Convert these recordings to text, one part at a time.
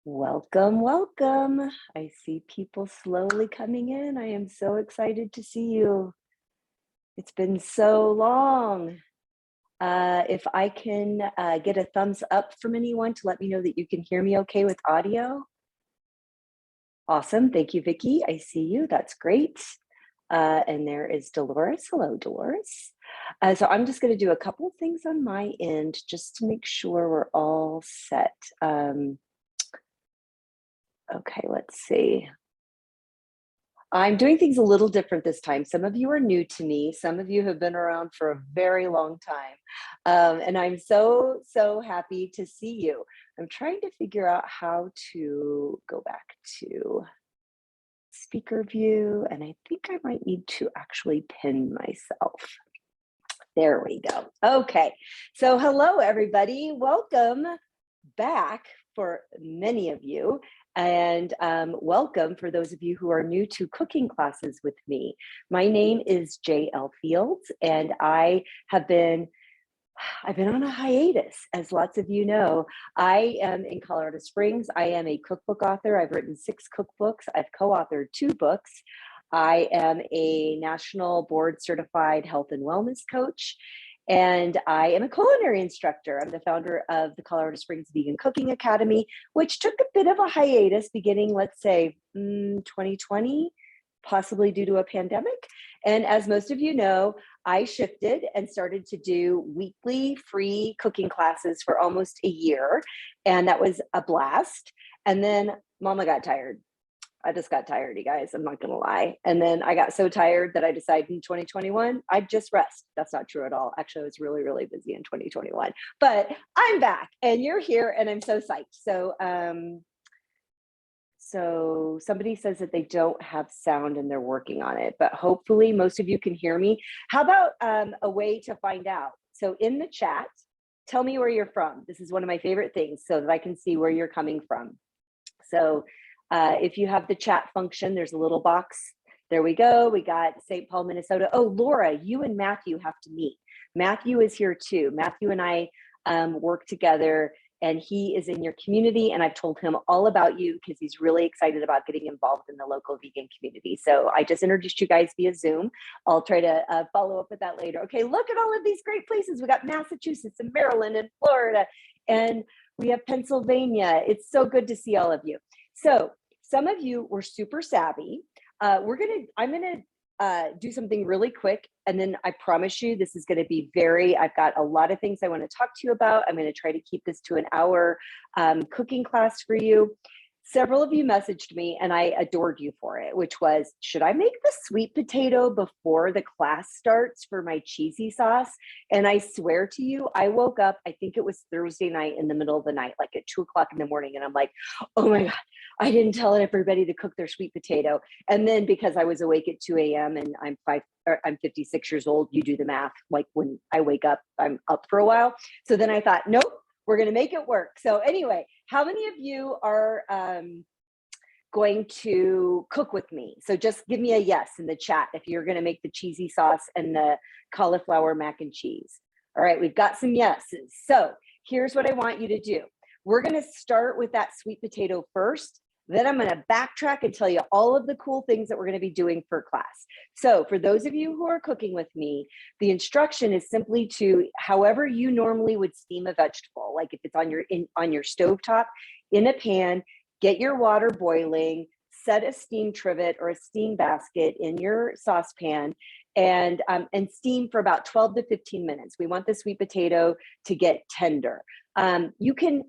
Welcome, welcome. I see people slowly coming in. I am so excited to see you. It's been so long. If I can get a thumbs up from anyone to let me know that you can hear me okay with audio. Awesome. Thank you, Vicky. I see you. That's great. And there is Dolores. Hello, Dolores. So I'm just going to do a couple of things on my end just to make sure we're all set. Okay, let's see. I'm doing things a little different this time. Some of you are new to me. Some of you have been around for a very long time. And I'm so happy to see you. I'm trying to figure out how to go back to speaker view. And I think I might need to actually pin myself. There we go. Okay. So hello, everybody. Welcome back for many of you. And welcome for those of you who are new to cooking classes with me. My name is JL Fields, and I've been on a hiatus, as lots of you know. I am in Colorado Springs. I am a cookbook author. I've written 6 cookbooks. I've co-authored 2 books. I am a national board certified health and wellness coach. And I am a culinary instructor. I'm the founder of the Colorado Springs Vegan Cooking Academy, which took a bit of a hiatus beginning, let's say, 2020, possibly due to a pandemic. And as most of you know, I shifted and started to do weekly free cooking classes for almost a year. And that was a blast. And then Mama got tired. I just got tired, you guys. I'm not going to lie. And then I got so tired that I decided in 2021, I'd just rest. That's not true at all. Actually, I was really busy in 2021, but I'm back and you're here and I'm so psyched. So somebody says that they don't have sound and they're working on it, but hopefully most of you can hear me. How about a way to find out? So in the chat, tell me where you're from. This is one of my favorite things so that I can see where you're coming from. So if you have the chat function, there's a little box. There we go. We got St. Paul, Minnesota. Oh, Laura, you and Matthew have to meet. Matthew is here too. Matthew and I work together and he is in your community. And I've told him all about you because he's really excited about getting involved in the local vegan community. So I just introduced you guys via Zoom. I'll try to follow up with that later. Okay, look at all of these great places. We got Massachusetts and Maryland and Florida, and we have Pennsylvania. It's so good to see all of you. So some of you were super savvy. I'm gonna do something really quick, and then I promise you this is gonna be I've got a lot of things I wanna talk to you about. I'm gonna try to keep this to an hour cooking class for you. Several of you messaged me and I adored you for it, which was, should I make the sweet potato before the class starts for my cheesy sauce? And I swear to you, I woke up, I think it was Thursday night in the middle of the night, like at 2 o'clock in the morning. And I'm like, oh my God, I didn't tell everybody to cook their sweet potato. And then because I was awake at 2 a.m. and I'm 56 years old, you do the math. Like when I wake up, I'm up for a while. So then I thought, nope, we're going to make it work. So anyway, how many of you are going to cook with me? So just give me a yes in the chat if you're going to make the cheesy sauce and the cauliflower mac and cheese. All right, we've got some yeses. So here's what I want you to do. We're going to start with that sweet potato first. Then I'm going to backtrack and tell you all of the cool things that we're going to be doing for class. So for those of you who are cooking with me, the instruction is simply to, however you normally would steam a vegetable, like if it's on your stovetop, in a pan, get your water boiling, set a steam trivet or a steam basket in your saucepan, and steam for about 12 to 15 minutes. We want the sweet potato to get tender. You can,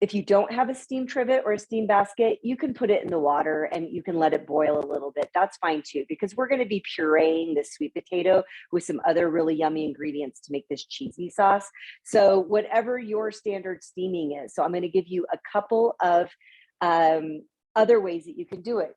if you don't have a steam trivet or a steam basket, you can put it in the water and you can let it boil a little bit. That's fine too, because we're going to be pureeing this sweet potato with some other really yummy ingredients to make this cheesy sauce. So whatever your standard steaming is. So I'm going to give you a couple of other ways that you can do it.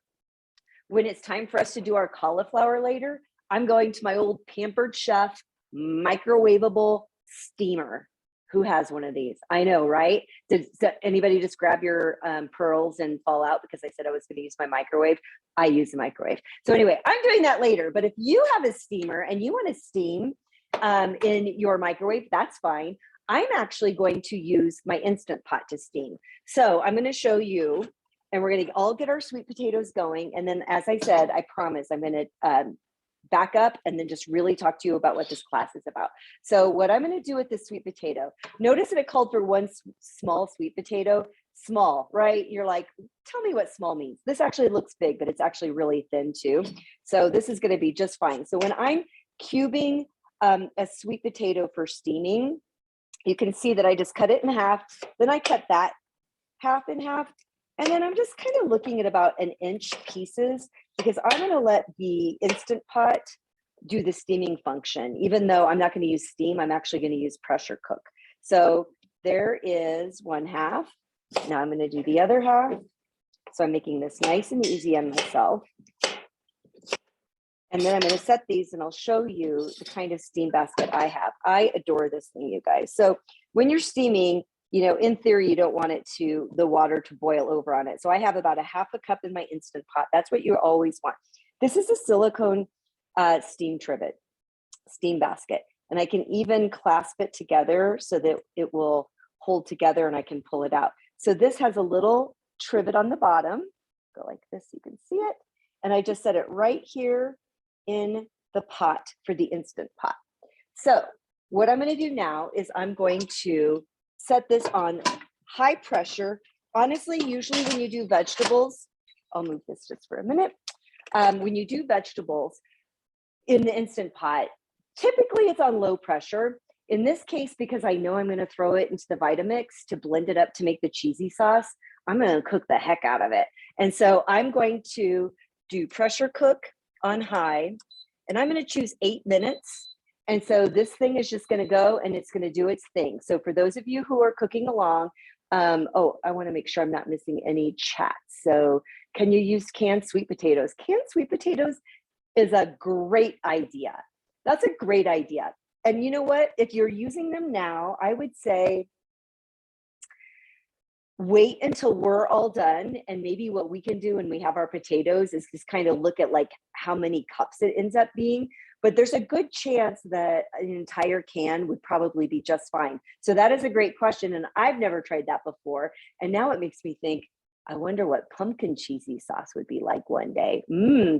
When it's time for us to do our cauliflower later, I'm going to my old Pampered Chef microwavable steamer. Who has one of these? I know, right? Did anybody just grab your pearls and fall out because I said I was going to use my microwave? I use the microwave. So anyway, I'm doing that later. But if you have a steamer and you want to steam in your microwave, that's fine. I'm actually going to use my Instant Pot to steam. So I'm going to show you, and we're going to all get our sweet potatoes going. And then, as I said, I promise I'm going to back up and then just really talk to you about what this class is about. So what I'm going to do with this sweet potato, notice that it called for one small sweet potato. Small, right? You're like, tell me what small means. This actually looks big, but it's actually really thin too. So this is going to be just fine. So when I'm cubing a sweet potato for steaming, you can see that I just cut it in half. Then I cut that half in half. And then I'm just kind of looking at about 1-inch pieces because I'm going to let the Instant Pot do the steaming function. Even though I'm not going to use steam, I'm actually going to use pressure cook. So there is one half. Now I'm going to do the other half. So I'm making this nice and easy on myself. And then I'm going to set these and I'll show you the kind of steam basket I have. I adore this thing, you guys. So when you're steaming, you know, in theory, you don't want the water to boil over on it. So I have about 1/2 cup in my Instant Pot. That's what you always want. This is a silicone steam trivet, steam basket. And I can even clasp it together so that it will hold together and I can pull it out. So this has a little trivet on the bottom. Go like this, you can see it. And I just set it right here in the pot for the Instant Pot. So what I'm going to do now is I'm going to set this on high pressure. Honestly, usually when you do vegetables, I'll move this just for a minute. When you do vegetables in the Instant Pot, typically it's on low pressure. In this case, because I know I'm going to throw it into the Vitamix to blend it up to make the cheesy sauce, I'm going to cook the heck out of it. And so I'm going to do pressure cook on high, and I'm going to choose 8 minutes. And so this thing is just going to go and it's going to do its thing. So for those of you who are cooking along, oh, I want to make sure I'm not missing any chat. So can you use canned sweet potatoes? Canned sweet potatoes is a great idea. That's a great idea. And you know what? If you're using them now, I would say wait until we're all done. And maybe what we can do when we have our potatoes is just kind of look at like how many cups it ends up being. But there's a good chance that an entire can would probably be just fine. So that is a great question. And I've never tried that before. And now it makes me think, I wonder what pumpkin cheesy sauce would be like one day.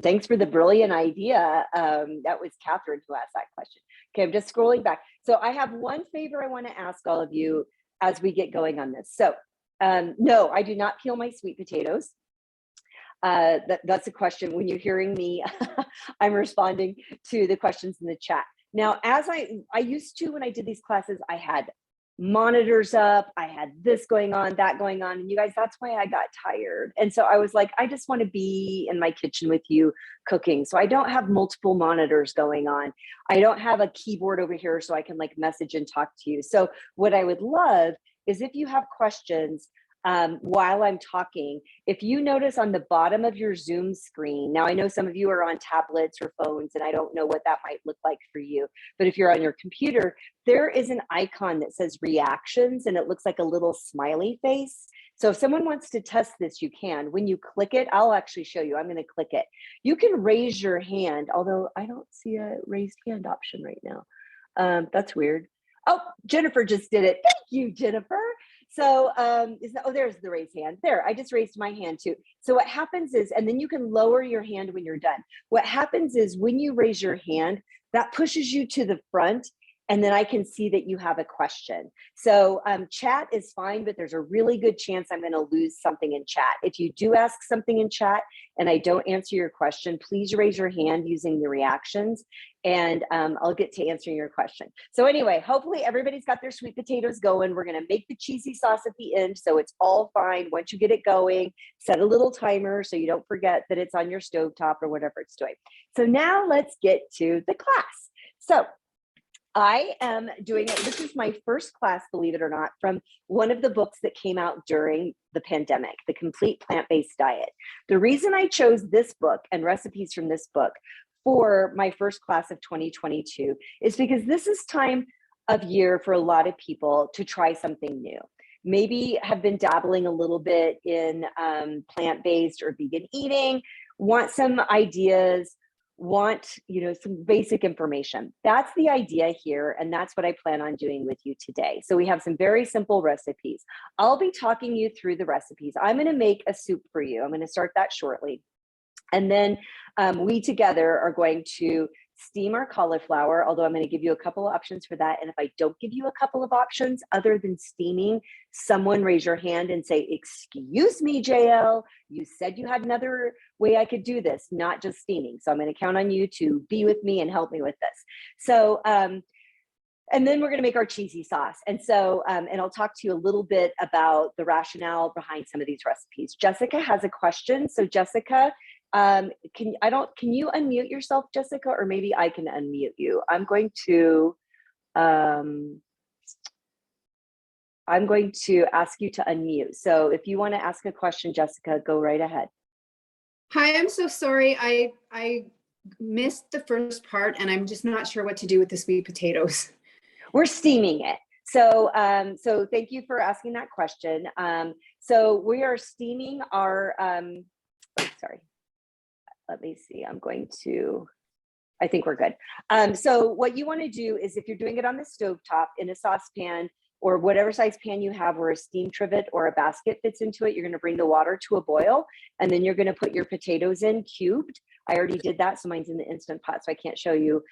Thanks for the brilliant idea. That was Catherine who asked that question. Okay, I'm just scrolling back. So I have one favor I want to ask all of you as we get going on this. So no, I do not peel my sweet potatoes. That's a question. When you're hearing me, I'm responding to the questions in the chat. Now, as I used to, when I did these classes, I had monitors up, I had this going on, that going on, and you guys, that's why I got tired. And so I was like, I just want to be in my kitchen with you cooking. So I don't have multiple monitors going on. I don't have a keyboard over here so I can like message and talk to you. So what I would love is if you have questions while I'm talking, if you notice on the bottom of your Zoom screen, now I know some of you are on tablets or phones, and I don't know what that might look like for you, but if you're on your computer, there is an icon that says reactions, and it looks like a little smiley face. So if someone wants to test this, you can. When you click it, I'll actually show you. I'm going to click it. You can raise your hand, although I don't see a raised hand option right now. That's weird. Oh, Jennifer just did it. Thank you, Jennifer. So there's the raised hand. There, I just raised my hand too. So what happens is, and then you can lower your hand when you're done. What happens is when you raise your hand, that pushes you to the front, and then I can see that you have a question. So chat is fine, but there's a really good chance I'm going to lose something in chat. If you do ask something in chat and I don't answer your question, please raise your hand using the reactions, and I'll get to answering your question. So anyway, hopefully everybody's got their sweet potatoes going. We're going to make the cheesy sauce at the end, so it's all fine. Once you get it going, set a little timer so you don't forget that it's on your stovetop or whatever it's doing. So now let's get to the class. So I am doing it. This is my first class, believe it or not, from one of the books that came out during the pandemic, The Complete Plant-Based Diet. The reason I chose this book and recipes from this book for my first class of 2022 is because this is time of year for a lot of people to try something new. Maybe have been dabbling a little bit in plant-based or vegan eating, want some ideas, want, some basic information. That's the idea here. And that's what I plan on doing with you today. So we have some very simple recipes. I'll be talking you through the recipes. I'm going to make a soup for you. I'm going to start that shortly. And then we together are going to steam our cauliflower, although I'm going to give you a couple of options for that. And if I don't give you a couple of options other than steaming, someone raise your hand and say, excuse me, JL, you said you had another way I could do this, not just steaming. So I'm going to count on you to be with me and help me with this. So, and then we're going to make our cheesy sauce. And so, and I'll talk to you a little bit about the rationale behind some of these recipes. Jessica has a question. So Jessica, can you unmute yourself, Jessica, or maybe I can unmute you. I'm going to ask you to unmute. So if you want to ask a question, Jessica, go right ahead. Hi, I'm so sorry. I missed the first part and I'm just not sure what to do with the sweet potatoes. We're steaming it. So, so thank you for asking that question. So we are steaming our, sorry. Let me see, I think we're good. So what you wanna do is if you're doing it on the stovetop in a saucepan or whatever size pan you have where a steam trivet or a basket fits into it, you're gonna bring the water to a boil and then you're gonna put your potatoes in cubed. I already did that, so mine's in the Instant Pot, so I can't show you.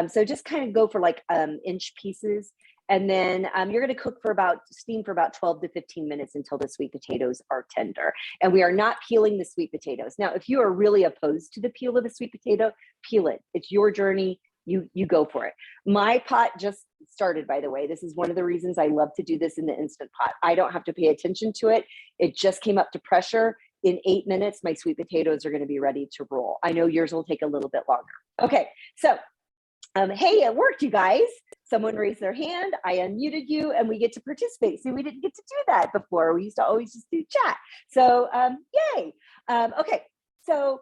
So just kind of go for like inch pieces. And then you're going to steam for about 12 to 15 minutes until the sweet potatoes are tender. And we are not peeling the sweet potatoes. Now, if you are really opposed to the peel of a sweet potato, peel it. It's your journey. You go for it. My pot just started, by the way. This is one of the reasons I love to do this in the Instant Pot. I don't have to pay attention to it. It just came up to pressure. In 8 minutes, my sweet potatoes are going to be ready to roll. I know yours will take a little bit longer. Okay, so hey, it worked, you guys. Someone raised their hand, I unmuted you, and we get to participate. See, we didn't get to do that before. We used to always just do chat. So yay. Okay, so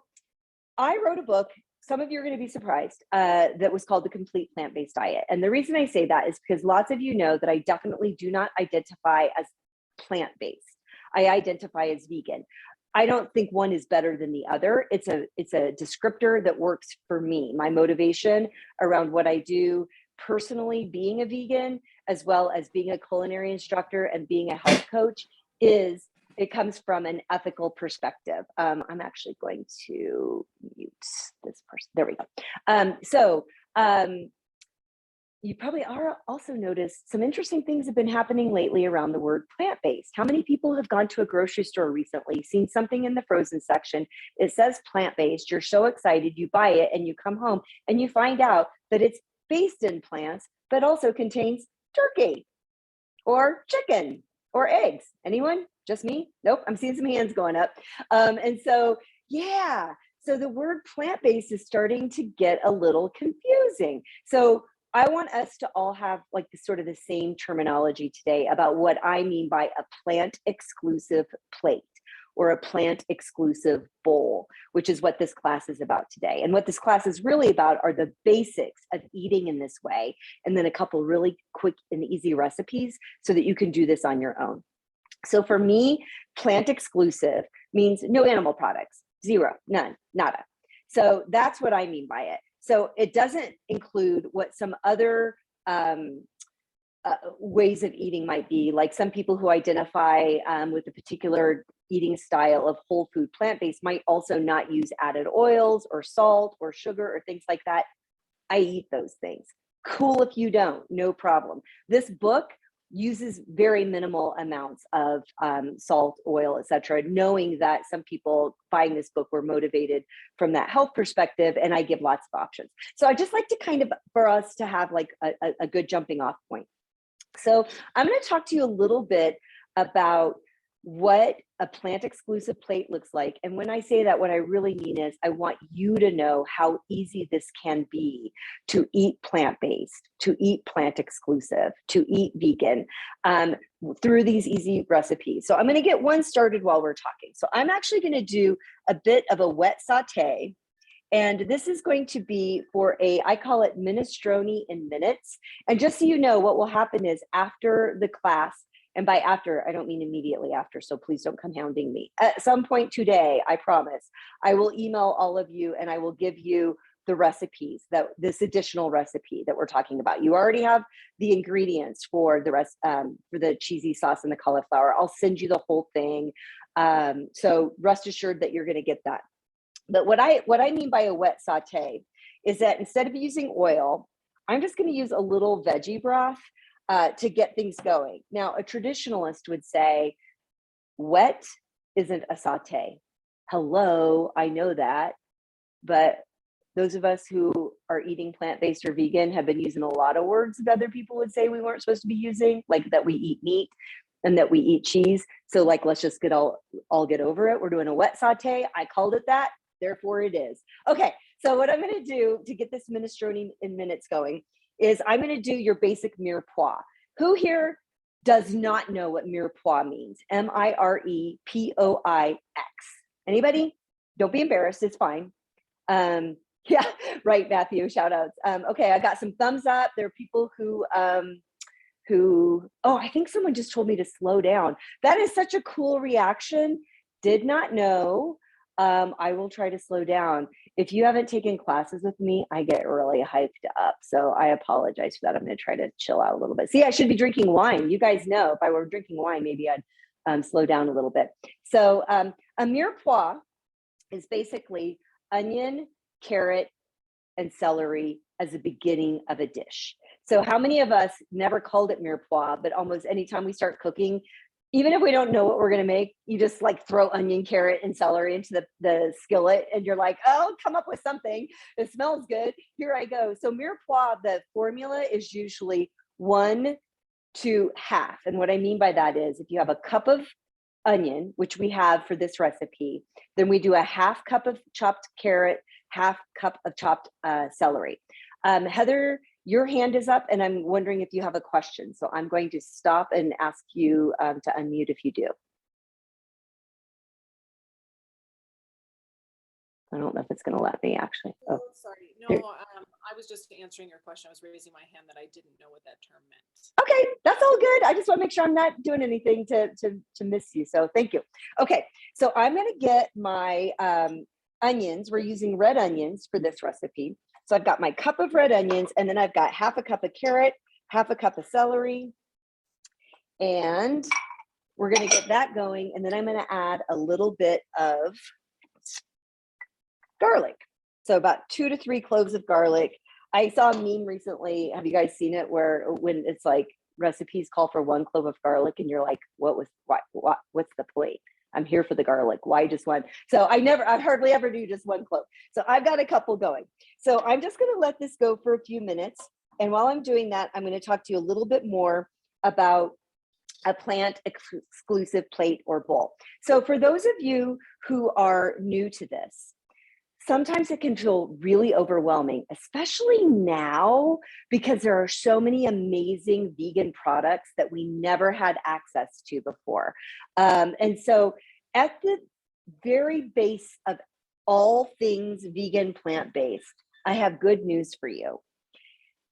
I wrote a book, some of you are gonna be surprised, that was called The Complete Plant-Based Diet. And the reason I say that is because lots of you know that I definitely do not identify as plant-based. I identify as vegan. I don't think one is better than the other. It's a descriptor that works for me. My motivation around what I do personally, being a vegan, as well as being a culinary instructor and being a health coach, it comes from an ethical perspective. I'm actually going to mute this person. There we go. You probably are also noticed some interesting things have been happening lately around the word plant-based. How many people have gone to a grocery store recently, seen something in the frozen section, it says plant-based, you're so excited, you buy it and you come home and you find out that it's based in plants, but also contains turkey or chicken or eggs. Anyone? Just me? Nope, I'm seeing some hands going up. And so, yeah, so the word plant-based is starting to get a little confusing. So I want us to all have like sort of the same terminology today about what I mean by a plant exclusive plate or a plant exclusive bowl, which is what this class is about today. And what this class is really about are the basics of eating in this way, and then a couple really quick and easy recipes so that you can do this on your own. So for me, plant exclusive means no animal products, zero, none, nada. So that's what I mean by it. So it doesn't include what some other ways of eating might be, like some people who identify with a particular eating style of whole food plant-based might also not use added oils or salt or sugar or things like that. I eat those things. Cool if you don't, no problem. This book uses very minimal amounts of salt, oil, etc., knowing that some people buying this book were motivated from that health perspective, and I give lots of options. So I just like to kind of, for us to have like a good jumping off point. So I'm going to talk to you a little bit about what a plant exclusive plate looks like. And when I say that, what I really mean is I want you to know how easy this can be to eat plant-based, to eat plant exclusive, to eat vegan through these easy recipes. So I'm going to get one started while we're talking. So I'm actually going to do a bit of a wet saute. And this is going to be for I call it minestrone in minutes. And just so you know, what will happen is after the class, and by after, I don't mean immediately after, so please don't come hounding me. At some point today, I promise, I will email all of you and I will give you the recipes, that this additional recipe that we're talking about. You already have the ingredients for the rest, for the cheesy sauce and the cauliflower. I'll send you the whole thing. So rest assured that you're going to get that. But what I mean by a wet saute is that instead of using oil, I'm just going to use a little veggie broth to get things going. Now, a traditionalist would say, wet isn't a saute. Hello, I know that. But those of us who are eating plant-based or vegan have been using a lot of words that other people would say we weren't supposed to be using, like that we eat meat and that we eat cheese. So like, let's just all get over it. We're doing a wet saute. I called it that, therefore it is. Okay, so what I'm gonna do to get this minestrone in minutes going is I'm gonna do your basic mirepoix. Who here does not know what mirepoix means? Mirepoix. Anybody? Don't be embarrassed, it's fine. Yeah, right, Matthew, shout outs. Okay, I got some thumbs up. There are people who, oh, I think someone just told me to slow down. That is such a cool reaction. Did not know. I will try to slow down. If you haven't taken classes with me, I get really hyped up. So I apologize for that. I'm gonna try to chill out a little bit. See, I should be drinking wine. You guys know if I were drinking wine, maybe I'd slow down a little bit. So a mirepoix is basically onion, carrot, and celery as the beginning of a dish. So how many of us never called it mirepoix, but almost anytime we start cooking, even if we don't know what we're gonna make, you just like throw onion, carrot, and celery into the skillet and you're like, oh, come up with something. It smells good. Here I go. So mirepoix, the formula is usually 1 to half. And what I mean by that is if you have a cup of onion, which we have for this recipe, then we do a half cup of chopped carrot, half cup of chopped celery. Heather, your hand is up and I'm wondering if you have a question. So I'm going to stop and ask you to unmute if you do. I don't know if it's going to let me actually. Oh, sorry. No, I was just answering your question. I was raising my hand that I didn't know what that term meant. Okay, that's all good. I just want to make sure I'm not doing anything to miss you. So thank you. Okay, so I'm going to get my onions. We're using red onions for this recipe. So I've got my cup of red onions and then I've got half a cup of carrot, half a cup of celery. And we're going to get that going. And then I'm going to add a little bit of garlic. So about 2 to 3 cloves of garlic. I saw a meme recently. Have you guys seen it where when it's like recipes call for 1 clove of garlic and you're like, what's the point? I'm here for the garlic. Why just 1? So I hardly ever do just 1 clove. So I've got a couple going. So I'm just going to let this go for a few minutes. And while I'm doing that, I'm going to talk to you a little bit more about a plant exclusive plate or bowl. So for those of you who are new to this, sometimes it can feel really overwhelming, especially now, because there are so many amazing vegan products that we never had access to before. And so at the very base of all things vegan plant-based, I have good news for you.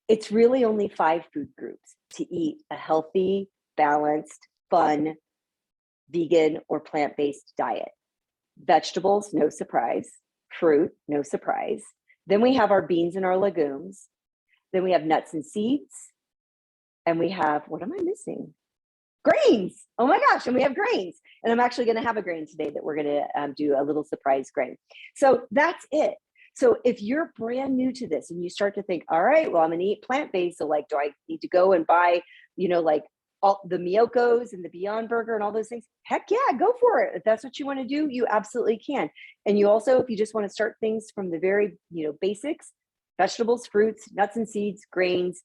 It's really only 5 food groups to eat a healthy, balanced, fun, vegan or plant-based diet. Vegetables, no surprise. Fruit, no surprise. Then we have our beans and our legumes. Then we have nuts and seeds. And we have, what am I missing? Grains. Oh my gosh, and we have grains. And I'm actually gonna have a grain today that we're gonna do a little surprise grain. So that's it. So if you're brand new to this and you start to think, all right, well, I'm gonna eat plant-based. So like, do I need to go and buy, like all the Miyokos and the Beyond Burger and all those things? Heck yeah, go for it. If that's what you want to do, you absolutely can. And you also, if you just want to start things from the very, basics, vegetables, fruits, nuts and seeds, grains,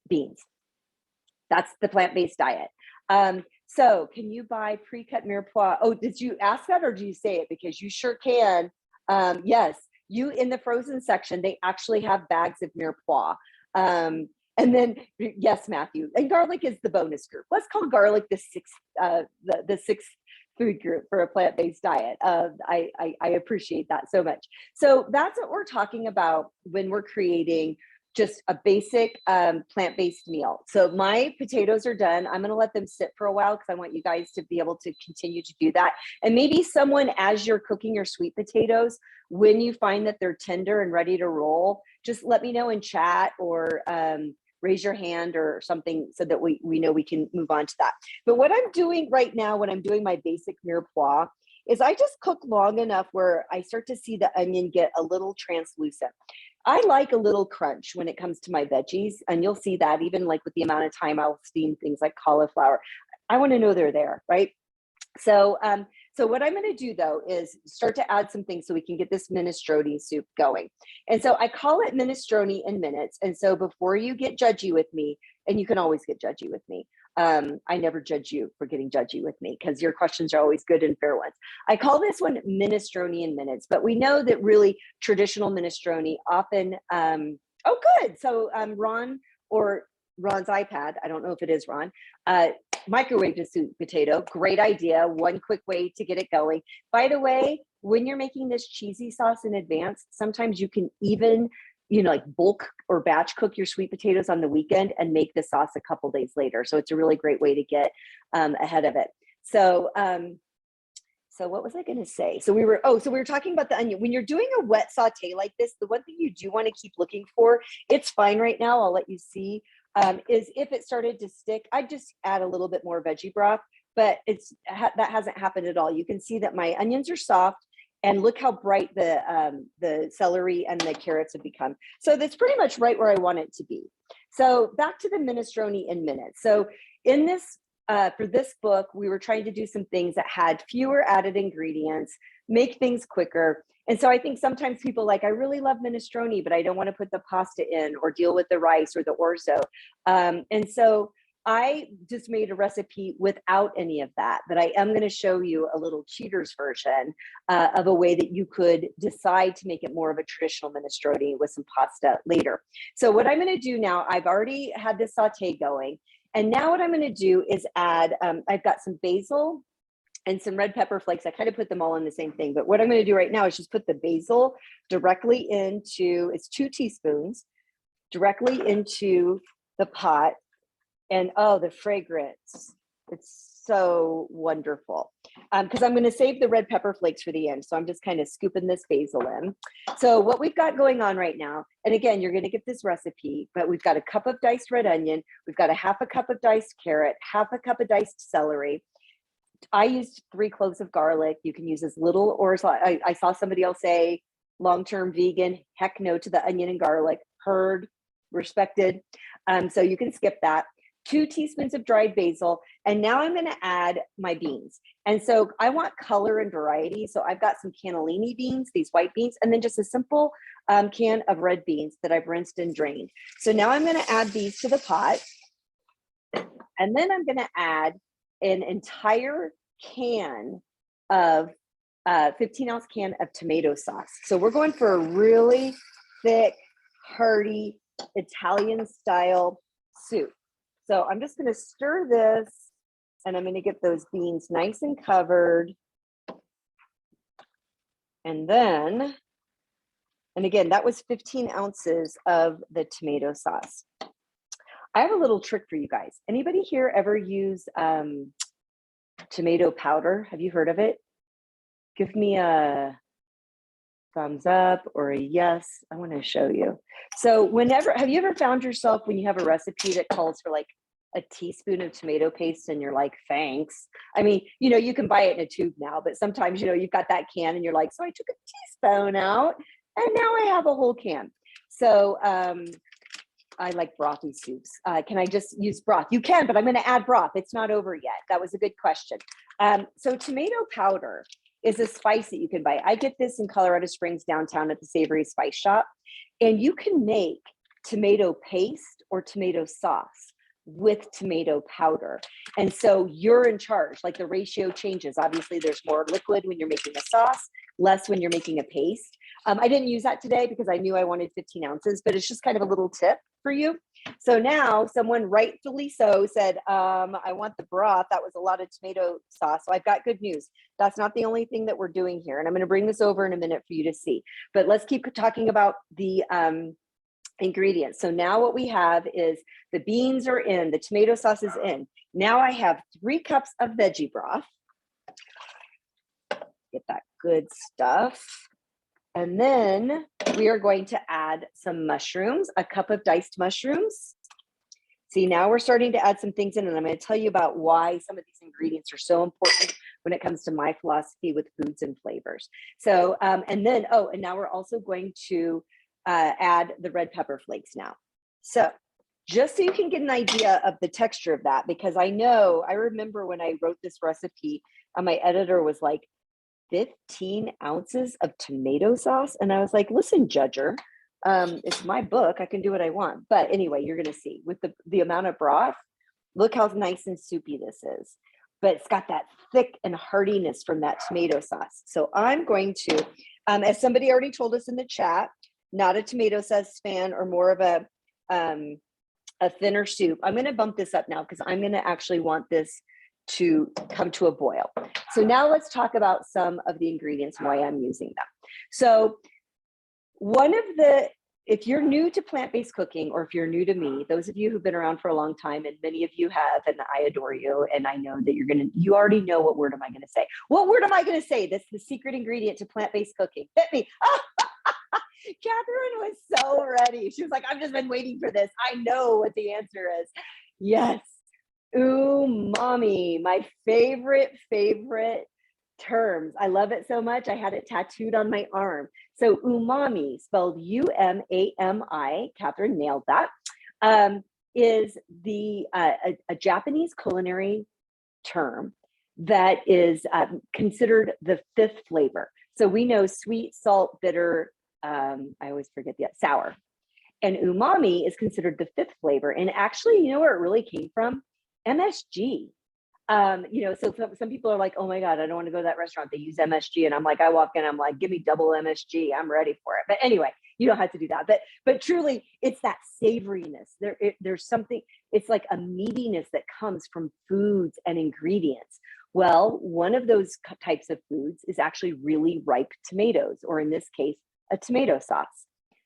beans. That's the plant-based diet. So can you buy pre-cut mirepoix? Oh, did you ask that or do you say it? Because you sure can. Yes, you in the frozen section, they actually have bags of mirepoix. And then, yes, Matthew, and garlic is the bonus group. Let's call garlic the sixth food group for a plant-based diet. I appreciate that so much. So that's what we're talking about when we're creating just a basic plant-based meal. So my potatoes are done. I'm gonna let them sit for a while because I want you guys to be able to continue to do that. And maybe someone, as you're cooking your sweet potatoes, when you find that they're tender and ready to roll, just let me know in chat or raise your hand or something so that we know we can move on to that. But what I'm doing right now when I'm doing my basic mirepoix is I just cook long enough where I start to see the onion get a little translucent. I like a little crunch when it comes to my veggies, and you'll see that even like with the amount of time I'll steam things like cauliflower. I want to know they're there, right? So, so what I'm going to do though is start to add some things so we can get this minestrone soup going. And so I call it minestrone in minutes. And so before you get judgy with me, and you can always get judgy with me, I never judge you for getting judgy with me because your questions are always good and fair ones. I call this one minestrone in minutes, but we know that really traditional minestrone often, oh good. So Ron or Ron's iPad, I don't know if it is Ron, microwave a sweet potato, great idea. One quick way to get it going. By the way, when you're making this cheesy sauce in advance, sometimes you can even, like bulk or batch cook your sweet potatoes on the weekend and make the sauce a couple days later. So it's a really great way to get ahead of it. So, so what was I going to say? So we were talking about the onion. When you're doing a wet saute like this, the one thing you do want to keep looking for, it's fine right now, I'll let you see, is if it started to stick, I'd just add a little bit more veggie broth, but that hasn't happened at all. You can see that my onions are soft. And look how bright the celery and the carrots have become. So that's pretty much right where I want it to be. So back to the minestrone in minutes. So in this, for this book, we were trying to do some things that had fewer added ingredients, make things quicker. And so I think sometimes people I really love minestrone, but I don't want to put the pasta in or deal with the rice or the orzo. And so I just made a recipe without any of that, but I am going to show you a little cheaters version of a way that you could decide to make it more of a traditional minestrone with some pasta later. So what I'm going to do now, I've already had this saute going. And now what I'm going to do is add, I've got some basil and some red pepper flakes. I kind of put them all in the same thing, but what I'm going to do right now is just put the basil directly into, it's 2 teaspoons, directly into the pot. And oh, the fragrance, it's so wonderful. Because I'm going to save the red pepper flakes for the end. So I'm just kind of scooping this basil in. So what we've got going on right now, and again, you're going to get this recipe, but we've got a cup of diced red onion. We've got a half a cup of diced carrot, half a cup of diced celery. I used 3 cloves of garlic. You can use as little, or I saw somebody else say long-term vegan, heck no to the onion and garlic, heard, respected. So you can skip that. 2 teaspoons of dried basil. And now I'm going to add my beans. And so I want color and variety. So I've got some cannellini beans, these white beans, and then just a simple can of red beans that I've rinsed and drained. So now I'm going to add these to the pot. And then I'm going to add an entire can of 15-ounce can of tomato sauce. So we're going for a really thick, hearty, Italian style soup. So I'm just going to stir this, and I'm going to get those beans nice and covered. And then, and again, that was 15 ounces of the tomato sauce. I have a little trick for you guys. Anybody here ever use tomato powder? Have you heard of it? Give me a thumbs up or a yes. I want to show you. So have you ever found yourself when you have a recipe that calls for like a teaspoon of tomato paste and you're like, thanks. I mean, you can buy it in a tube now, but sometimes, you've got that can and you're like, so I took a teaspoon out and now I have a whole can. So I like brothy soups. Can I just use broth? You can, but I'm going to add broth. It's not over yet. That was a good question. So tomato powder is a spice that you can buy. I get this in Colorado Springs downtown at the Savory Spice Shop. And you can make tomato paste or tomato sauce with tomato powder. And so you're in charge, like the ratio changes. Obviously there's more liquid when you're making a sauce, less when you're making a paste. I didn't use that today because I knew I wanted 15 ounces, but it's just kind of a little tip for you. So now someone rightfully so said, I want the broth. That was a lot of tomato sauce. So I've got good news. That's not the only thing that we're doing here. And I'm going to bring this over in a minute for you to see, but let's keep talking about the ingredients. So now what we have is the beans are in, the tomato sauce is in. Now I have 3 cups of veggie broth. Get that good stuff. And then we are going to add some mushrooms, a cup of diced mushrooms. See, now we're starting to add some things in, and I'm going to tell you about why some of these ingredients are so important when it comes to my philosophy with foods and flavors. So, and then, oh, and now we're also going to add the red pepper flakes now. So just so you can get an idea of the texture of that, because I remember when I wrote this recipe, my editor was like, 15 ounces of tomato sauce. And I was like, listen, judger, it's my book. I can do what I want. But anyway, you're going to see with the amount of broth, look how nice and soupy this is. But it's got that thick and heartiness from that tomato sauce. So I'm going to, as somebody already told us in the chat, not a tomato sauce fan or more of a thinner soup. I'm going to bump this up now because I'm going to actually want this to come to a boil. So now let's talk about some of the ingredients and why I'm using them. So if you're new to plant-based cooking, or if you're new to me, those of you who've been around for a long time, and many of you have, and I adore you, and I know that you already know what word am I going to say. What word am I going to say? That's the secret ingredient to plant-based cooking. Hit me. Catherine was so ready. She was like, I've just been waiting for this. I know what the answer is. Yes. Umami, my favorite terms. I love it so much. I had it tattooed on my arm. So umami, spelled U-M-A-M-I, Catherine nailed that, is a Japanese culinary term that is considered the 5th flavor. So we know sweet, salt, bitter, I always forget sour. And umami is considered the 5th flavor. And actually, you know where it really came from? MSG. So some people are like, oh my God, I don't want to go to that restaurant. They use MSG. And I'm like, I walk in, I'm like, give me double MSG. I'm ready for it. But anyway, you don't have to do that. But truly, it's that savoriness. There's something, it's like a meatiness that comes from foods and ingredients. Well, one of those types of foods is actually really ripe tomatoes, or in this case, a tomato sauce.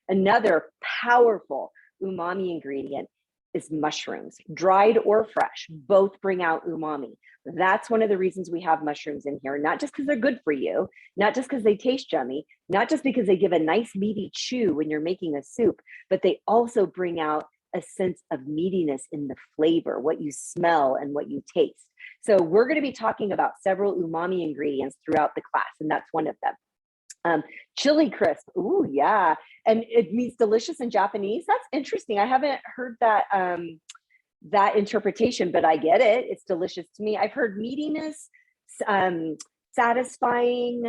Another powerful umami ingredient is mushrooms, dried or fresh. Both bring out umami. That's one of the reasons we have mushrooms in here, not just because they're good for you, not just because they taste yummy, not just because they give a nice meaty chew when you're making a soup, but they also bring out a sense of meatiness in the flavor, what you smell and what you taste. So we're going to be talking about several umami ingredients throughout the class, and that's one of them. Chili crisp. Ooh, yeah. And it means delicious in Japanese. That's interesting. I haven't heard that that interpretation, but I get it. It's delicious to me. I've heard meatiness, satisfying.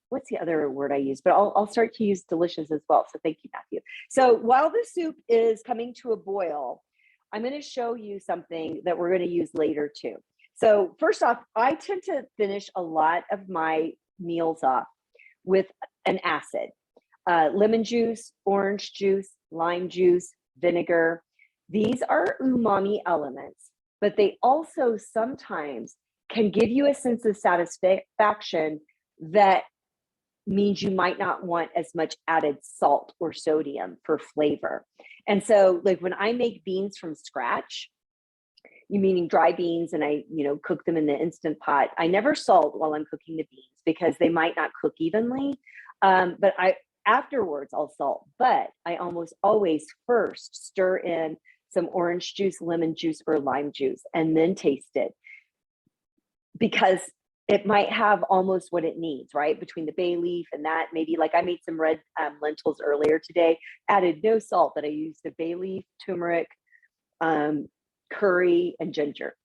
What's the other word I use? But I'll start to use delicious as well. So thank you, Matthew. So while the soup is coming to a boil, I'm going to show you something that we're going to use later too. So first off, I tend to finish a lot of my meals off with an acid, lemon juice, orange juice, lime juice, vinegar. These are umami elements, but they also sometimes can give you a sense of satisfaction that means you might not want as much added salt or sodium for flavor. And so like when I make beans from scratch, meaning dry beans, and I, cook them in the Instant Pot, I never salt while I'm cooking the beans because they might not cook evenly. But afterwards I'll salt, but I almost always first stir in some orange juice, lemon juice, or lime juice, and then taste it, because it might have almost what it needs, right? Between the bay leaf and that, maybe like I made some red lentils earlier today, added no salt, but I used the bay leaf, turmeric, curry, and ginger.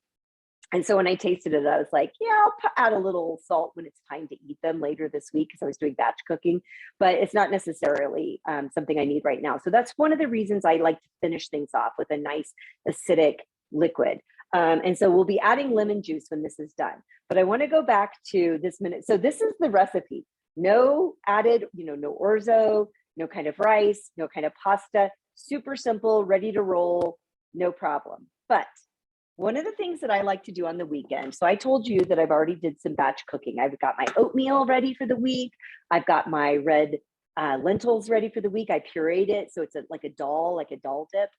And so when I tasted it, I was like, yeah, I'll add a little salt when it's time to eat them later this week, because I was doing batch cooking, but it's not necessarily something I need right now. So that's one of the reasons I like to finish things off with a nice acidic liquid. And so we'll be adding lemon juice when this is done. But I want to go back to this minute. So this is the recipe. No added, no orzo, no kind of rice, no kind of pasta, super simple, ready to roll, no problem. But one of the things that I like to do on the weekend, so I told you that I've already did some batch cooking. I've got my oatmeal ready for the week. I've got my red lentils ready for the week. I pureed it, so it's like a dal dip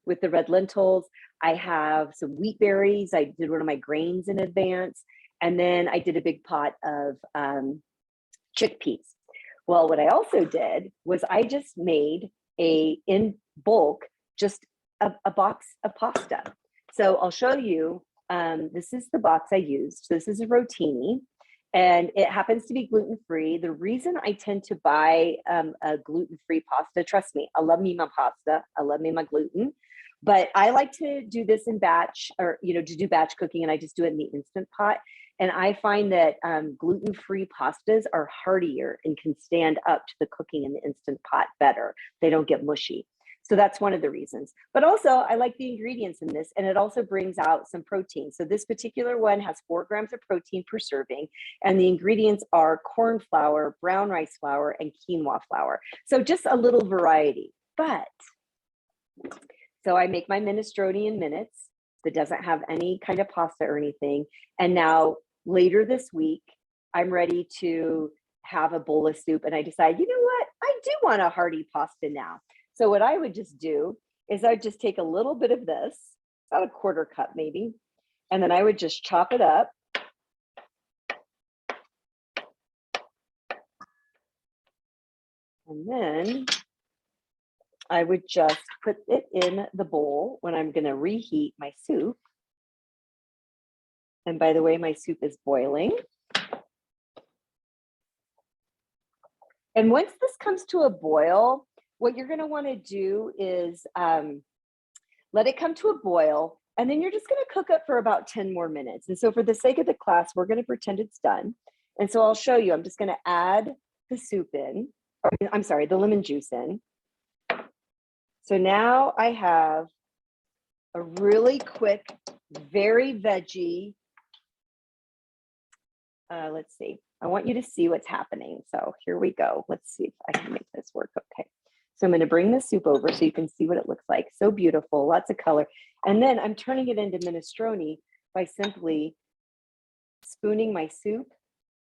with the red lentils. I have some wheat berries. I did one of my grains in advance. And then I did a big pot of chickpeas. Well, what I also did was I just made in bulk, just a box of pasta. So I'll show you, this is the box I used. So this is a rotini, and it happens to be gluten-free. The reason I tend to buy a gluten-free pasta, trust me, I love me my pasta, I love me my gluten, but I like to do this in batch, or, to do batch cooking, and I just do it in the Instant Pot. And I find that gluten-free pastas are heartier and can stand up to the cooking in the Instant Pot better. They don't get mushy. So that's one of the reasons. But also, I like the ingredients in this, and it also brings out some protein. So this particular one has 4 grams of protein per serving, and the ingredients are corn flour, brown rice flour, and quinoa flour. So just a little variety. But, so I make my minestrone in minutes that doesn't have any kind of pasta or anything. And now later this week, I'm ready to have a bowl of soup, and I decide, you know what? I do want a hearty pasta now. So what I would just do is I'd just take a little bit of this, about a 1/4 cup maybe, and then I would just chop it up. And then I would just put it in the bowl when I'm going to reheat my soup. And by the way, my soup is boiling. And once this comes to a boil, what you're going to want to do is let it come to a boil, and then you're just going to cook up for about 10 more minutes. And so for the sake of the class, we're going to pretend it's done. And so I'll show you. I'm just going to add the soup in, or I'm sorry, the lemon juice in. So now I have a really quick, very veggie. Let's see. I want you to see what's happening. So here we go. Let's see if I can make this work. Okay. So I'm going to bring the soup over so you can see what it looks like. So beautiful, lots of color. And then I'm turning it into minestrone by simply spooning my soup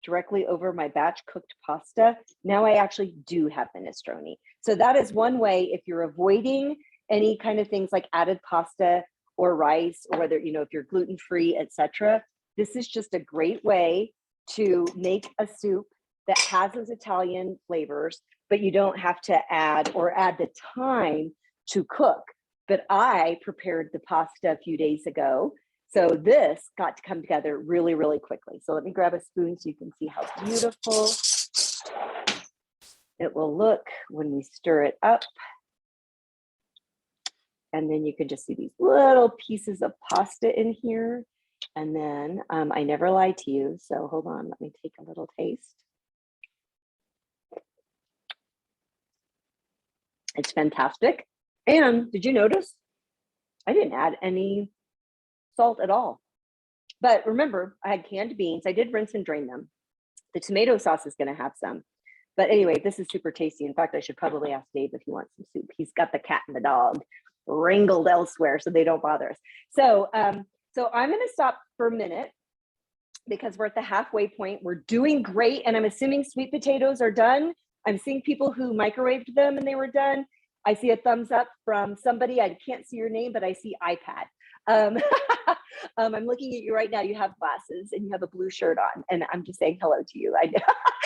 directly over my batch cooked pasta. Now I actually do have minestrone. So that is one way, if you're avoiding any kind of things like added pasta or rice, or whether, if you're gluten-free, etc. This is just a great way to make a soup that has those Italian flavors, but you don't have to add the time to cook. But I prepared the pasta a few days ago, so this got to come together really, really quickly. So let me grab a spoon so you can see how beautiful it will look when we stir it up. And then you can just see these little pieces of pasta in here. And then I never lie to you, so hold on, let me take a little taste. It's fantastic. And did you notice? I didn't add any salt at all. But remember, I had canned beans. I did rinse and drain them. The tomato sauce is going to have some. But anyway, this is super tasty. In fact, I should probably ask Dave if he wants some soup. He's got the cat and the dog wrangled elsewhere, so they don't bother us. So, so I'm going to stop for a minute because we're at the halfway point. We're doing great. And I'm assuming sweet potatoes are done. I'm seeing people who microwaved them and they were done. I see a thumbs up from somebody. I can't see your name, but I see iPad. I'm looking at you right now. You have glasses and you have a blue shirt on, and I'm just saying hello to you. I know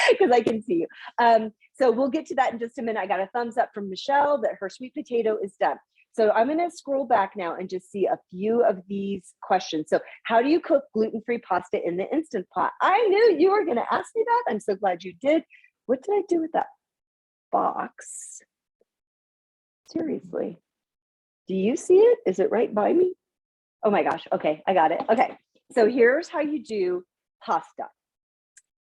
because I can see you. So we'll get to that in just a minute. I got a thumbs up from Michelle that her sweet potato is done. So I'm going to scroll back now and just see a few of these questions. So how do you cook gluten-free pasta in the Instant Pot? I knew you were going to ask me that. I'm so glad you did. What did I do with that box? Seriously, do you see it? Is it right by me? Oh my gosh. Okay, I got it. Okay, so here's how you do pasta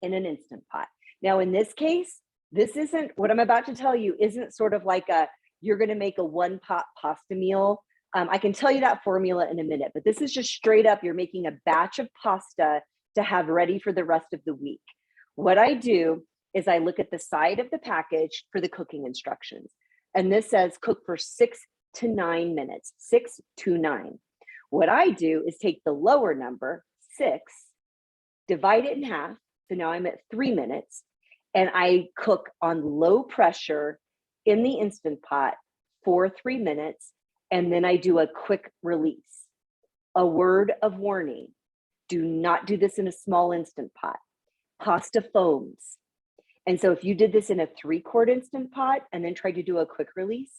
in an Instant Pot. Now, in this case, this isn't, what I'm about to tell you isn't sort of like you're going to make a one-pot pasta meal. I can tell you that formula in a minute, but this is just straight up, you're making a batch of pasta to have ready for the rest of the week. What I do is I look at the side of the package for the cooking instructions. And this says cook for 6 to 9 minutes, 6 to 9. What I do is take the lower number, 6, divide it in half. So now I'm at 3 minutes. and I cook on low pressure in the Instant Pot for 3 minutes, and then I do a quick release. A word of warning: do not do this in a small Instant Pot. Pasta foams. And so if you did this in a 3-quart Instant Pot and then tried to do a quick release,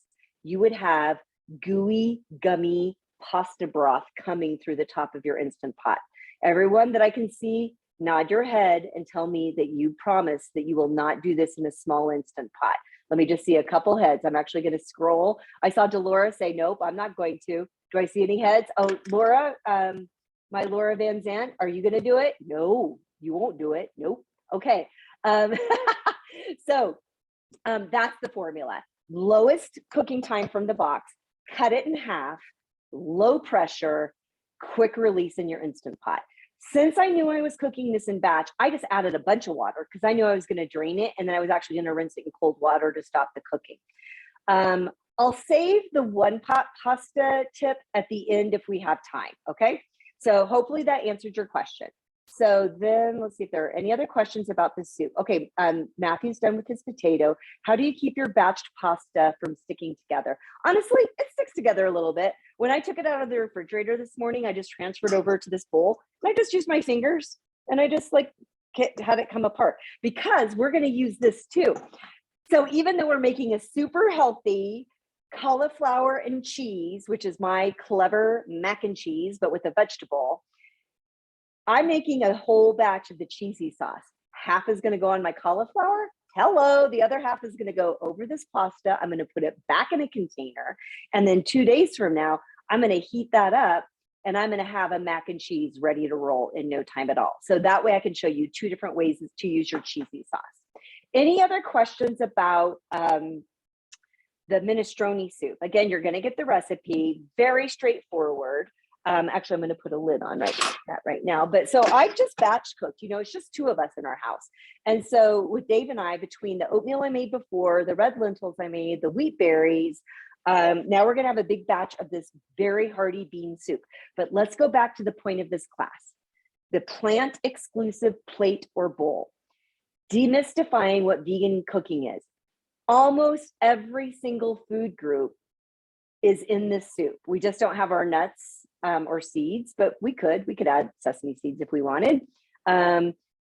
you would have gooey, gummy pasta broth coming through the top of your Instant Pot. Everyone that I can see, nod your head and tell me that you promise that you will not do this in a small Instant Pot. Let me just see a couple heads. I'm actually going to scroll. I saw Delora say, nope, I'm not going to. Do I see any heads? Oh, Laura, my Laura Van Zandt, are you going to do it? No, you won't do it. Nope. Okay. So that's the formula. Lowest cooking time from the box, cut it in half, low pressure, quick release in your Instant Pot. Since I knew I was cooking this in batch, I just added a bunch of water because I knew I was going to drain it, and then I was actually going to rinse it in cold water to stop the cooking. I'll save the one pot pasta tip at the end if we have time. Okay. So hopefully that answered your question. So then let's see if there are any other questions about the soup. Okay, Matthew's done with his potato. How do you keep your batched pasta from sticking together? Honestly, it sticks together a little bit. When I took it out of the refrigerator this morning, I just transferred over to this bowl and I just used my fingers and I just like had it come apart because we're going to use this too. So even though we're making a super healthy cauliflower and cheese, which is my clever mac and cheese, but with a vegetable, I'm making a whole batch of the cheesy sauce. Half is going to go on my cauliflower. Hello. The other half is going to go over this pasta. I'm going to put it back in a container. And then 2 days from now, I'm going to heat that up and I'm going to have a mac and cheese ready to roll in no time at all. So that way I can show you 2 different ways to use your cheesy sauce. Any other questions about the minestrone soup? Again, you're going to get the recipe, very straightforward. Actually, I'm going to put a lid on that right now. But so I just batch cooked, it's just 2 of us in our house. And so with Dave and I, between the oatmeal I made before, the red lentils I made, the wheat berries, now we're going to have a big batch of this very hearty bean soup. But let's go back to the point of this class, the plant exclusive plate or bowl. Demystifying what vegan cooking is. Almost every single food group is in this soup. We just don't have our nuts or seeds, but we could add sesame seeds if we wanted.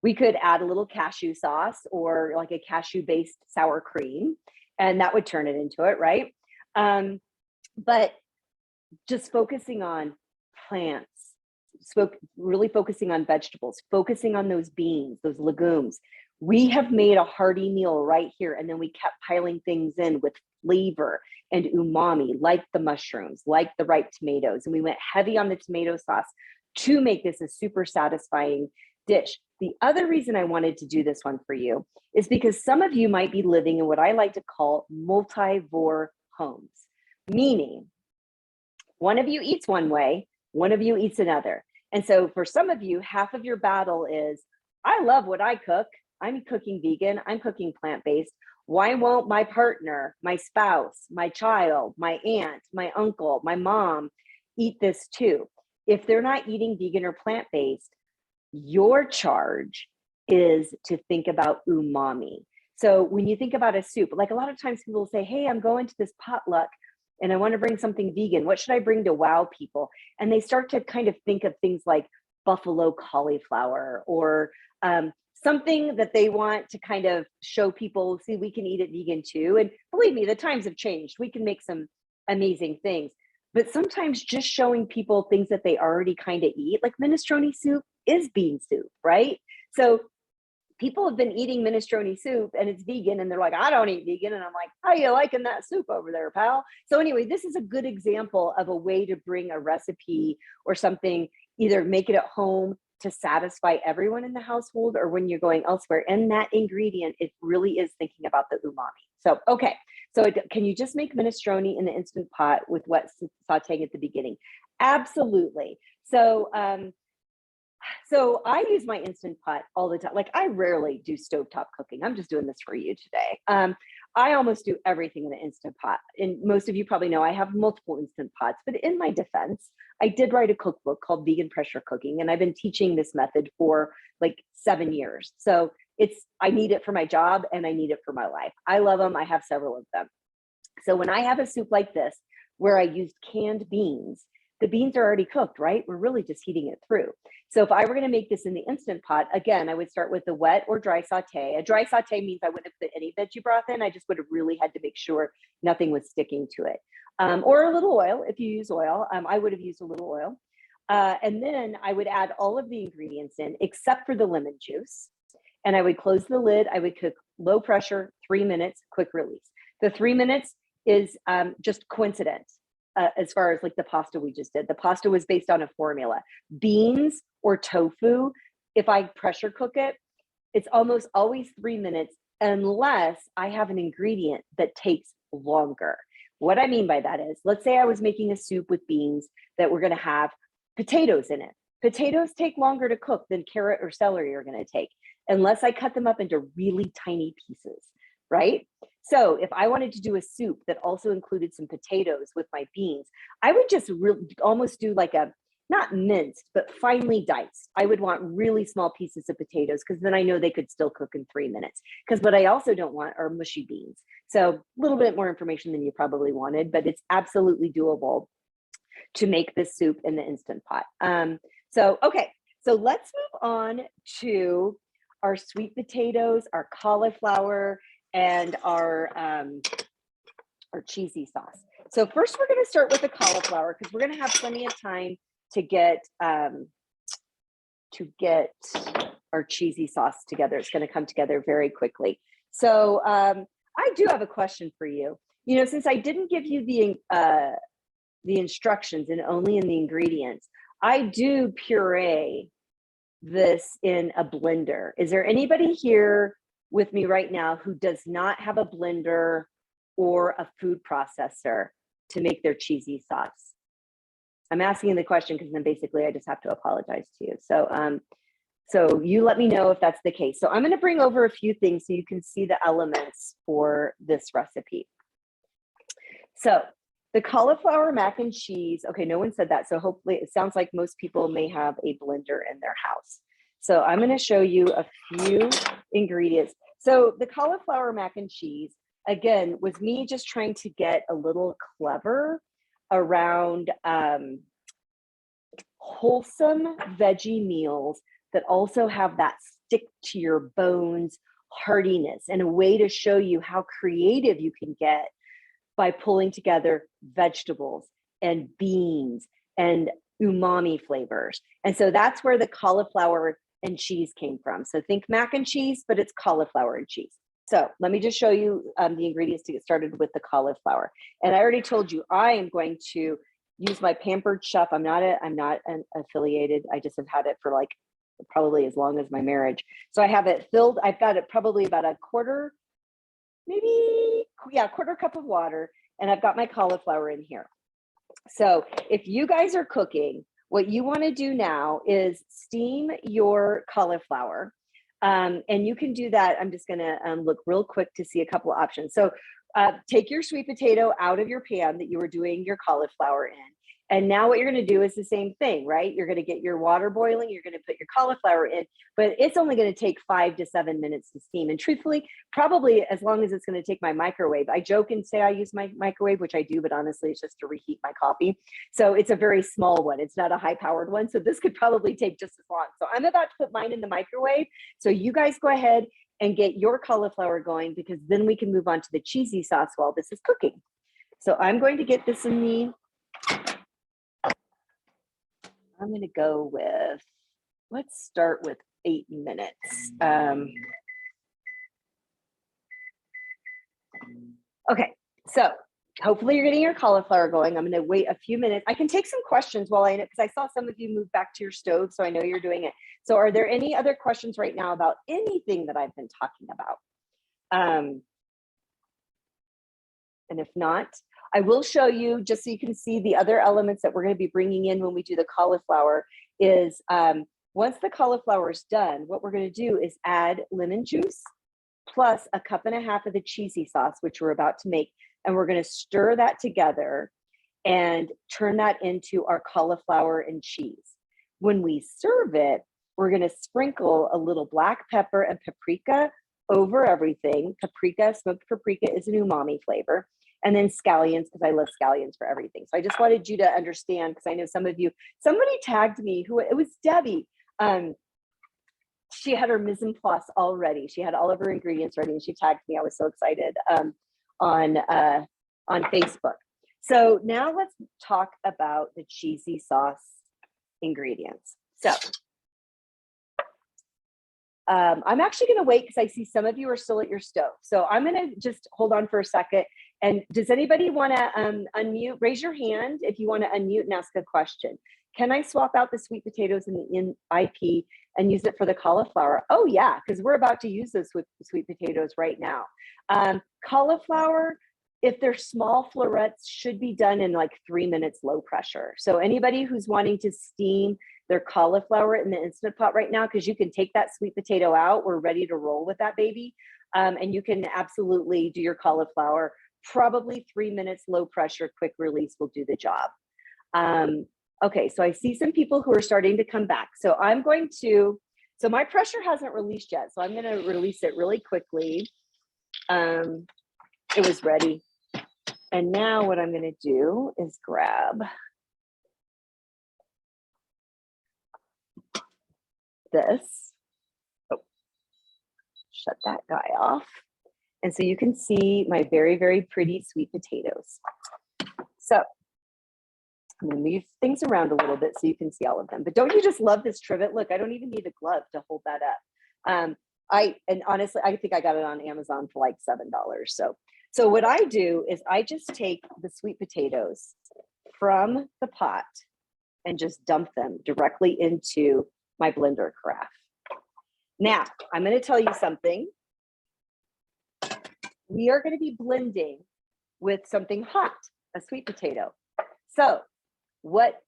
We could add a little cashew sauce or like a cashew based sour cream, and that would turn it into it, right? But just focusing on plants, really focusing on vegetables, focusing on those beans, those legumes. We have made a hearty meal right here, and then we kept piling things in with flavor and umami, like the mushrooms, like the ripe tomatoes. And we went heavy on the tomato sauce to make this a super satisfying dish. The other reason I wanted to do this one for you is because some of you might be living in what I like to call multivore homes, meaning one of you eats one way, one of you eats another. And so for some of you, half of your battle is, I love what I cook. I'm cooking vegan, I'm cooking plant-based. Why won't my partner, my spouse, my child, my aunt, my uncle, my mom eat this too? If they're not eating vegan or plant-based, your charge is to think about umami. So when you think about a soup, like a lot of times people will say, hey, I'm going to this potluck and I want to bring something vegan. What should I bring to wow people? And they start to kind of think of things like buffalo cauliflower or something that they want to kind of show people, see, we can eat it vegan too. And believe me, the times have changed. We can make some amazing things. But sometimes just showing people things that they already kind of eat, like minestrone soup is bean soup, right? So people have been eating minestrone soup and it's vegan and they're like, I don't eat vegan. And I'm like, how you liking that soup over there, pal? So anyway, this is a good example of a way to bring a recipe or something, either make it at home to satisfy everyone in the household or when you're going elsewhere. And that ingredient, it really is thinking about the umami. So, okay. So can you just make minestrone in the Instant Pot with wet sauteing at the beginning? Absolutely. So, so I use my Instant Pot all the time. Like I rarely do stovetop cooking. I'm just doing this for you today. I almost do everything in the Instant Pot. And most of you probably know I have multiple Instant Pots, but in my defense, I did write a cookbook called Vegan Pressure Cooking. And I've been teaching this method for like 7 years. So I need it for my job and I need it for my life. I love them. I have several of them. So when I have a soup like this, where I used canned beans, the beans are already cooked, right? We're really just heating it through. So if I were going to make this in the Instant Pot, again, I would start with the wet or dry saute. A dry saute means I wouldn't have put any veggie broth in. I just would have really had to make sure nothing was sticking to it. Or a little oil, if you use oil. I would have used a little oil. And then I would add all of the ingredients in, except for the lemon juice. And I would close the lid. I would cook low pressure, 3 minutes, quick release. The 3 minutes is just coincidence. As far as like the pasta we just did. The pasta was based on a formula. Beans or tofu, if I pressure cook it, it's almost always 3 minutes unless I have an ingredient that takes longer. What I mean by that is, let's say I was making a soup with beans that were going to have potatoes in it. Potatoes take longer to cook than carrot or celery are going to take, unless I cut them up into really tiny pieces, right? So if I wanted to do a soup that also included some potatoes with my beans, I would just almost do like a, not minced, but finely diced. I would want really small pieces of potatoes because then I know they could still cook in 3 minutes. Because what I also don't want are mushy beans. So a little bit more information than you probably wanted, but it's absolutely doable to make this soup in the Instant Pot. Okay, so let's move on to our sweet potatoes, our cauliflower, and our cheesy sauce. So first we're going to start with the cauliflower because we're going to have plenty of time to get our cheesy sauce together. It's going to come together very quickly. So I do have a question for you. You know, since I didn't give you the instructions and only in the ingredients, I do puree this in a blender. Is there anybody here with me right now who does not have a blender or a food processor to make their cheesy sauce? I'm asking the question because then basically I just have to apologize to you. So you let me know if that's the case. So I'm going to bring over a few things so you can see the elements for this recipe. So the cauliflower mac and cheese, okay, no one said that. So hopefully it sounds like most people may have a blender in their house. So I'm going to show you a few ingredients. So the cauliflower mac and cheese, again, was me just trying to get a little clever around wholesome veggie meals that also have that stick to your bones heartiness, and a way to show you how creative you can get by pulling together vegetables and beans and umami flavors. And so that's where the cauliflower and cheese came from. So think mac and cheese, but it's cauliflower and cheese. So let me just show you the ingredients to get started with the cauliflower. And I already told you, I am going to use my Pampered Chef. I'm not an affiliated. I just have had it for like probably as long as my marriage. So I have it filled. I've got it probably about a quarter cup of water. And I've got my cauliflower in here. So if you guys are cooking, what you want to do now is steam your cauliflower. And you can do that. I'm just going to look real quick to see a couple of options. So take your sweet potato out of your pan that you were doing your cauliflower in. And now what you're going to do is the same thing, right? You're going to get your water boiling. You're going to put your cauliflower in, but it's only going to take 5 to 7 minutes to steam. And truthfully, probably as long as it's going to take my microwave. I joke and say I use my microwave, which I do, but honestly, it's just to reheat my coffee. So it's a very small one. It's not a high powered one. So this could probably take just as long. So I'm about to put mine in the microwave. So you guys go ahead and get your cauliflower going, because then we can move on to the cheesy sauce while this is cooking. So I'm going to get this in the, I'm going to go with, let's start with 8 minutes. Okay, so hopefully you're getting your cauliflower going. I'm going to wait a few minutes. I can take some questions while because I saw some of you move back to your stove, so I know you're doing it. So are there any other questions right now about anything that I've been talking about? And if not, I will show you, just so you can see the other elements that we're going to be bringing in when we do the cauliflower is once the cauliflower is done, what we're going to do is add lemon juice plus a cup and a half of the cheesy sauce, which we're about to make. And we're going to stir that together and turn that into our cauliflower and cheese. When we serve it, we're going to sprinkle a little black pepper and paprika over everything. Paprika, smoked paprika is an umami flavor. And then scallions, because I love scallions for everything. So I just wanted you to understand, because I know some of you, somebody tagged me, it was Debbie. She had her mise en place all ready. She had all of her ingredients ready and she tagged me. I was so excited on Facebook. So now let's talk about the cheesy sauce ingredients. So I'm actually going to wait because I see some of you are still at your stove. So I'm going to just hold on for a second. And does anybody want to unmute? Raise your hand if you want to unmute and ask a question. Can I swap out the sweet potatoes in the IP and use it for the cauliflower? Oh yeah, because we're about to use those with sweet potatoes right now. Cauliflower, if they're small florets, should be done in like 3 minutes low pressure. So anybody who's wanting to steam their cauliflower in the Instant Pot right now, because you can take that sweet potato out, we're ready to roll with that baby. And you can absolutely do your cauliflower. Probably 3 minutes low pressure, quick release will do the job. Okay, so I see some people who are starting to come back. So I'm going to, so my pressure hasn't released yet. So I'm going to release it really quickly. It was ready. And now what I'm going to do is grab this. Oh, shut that guy off. And so you can see my very, very pretty sweet potatoes. So I'm going to move things around a little bit so you can see all of them. But don't you just love this trivet? Look, I don't even need a glove to hold that up. And honestly, I think I got it on Amazon for like $7. So what I do is I just take the sweet potatoes from the pot and just dump them directly into my blender carafe. Now, I'm going to tell you something. We are going to be blending with something hot, a sweet potato. So what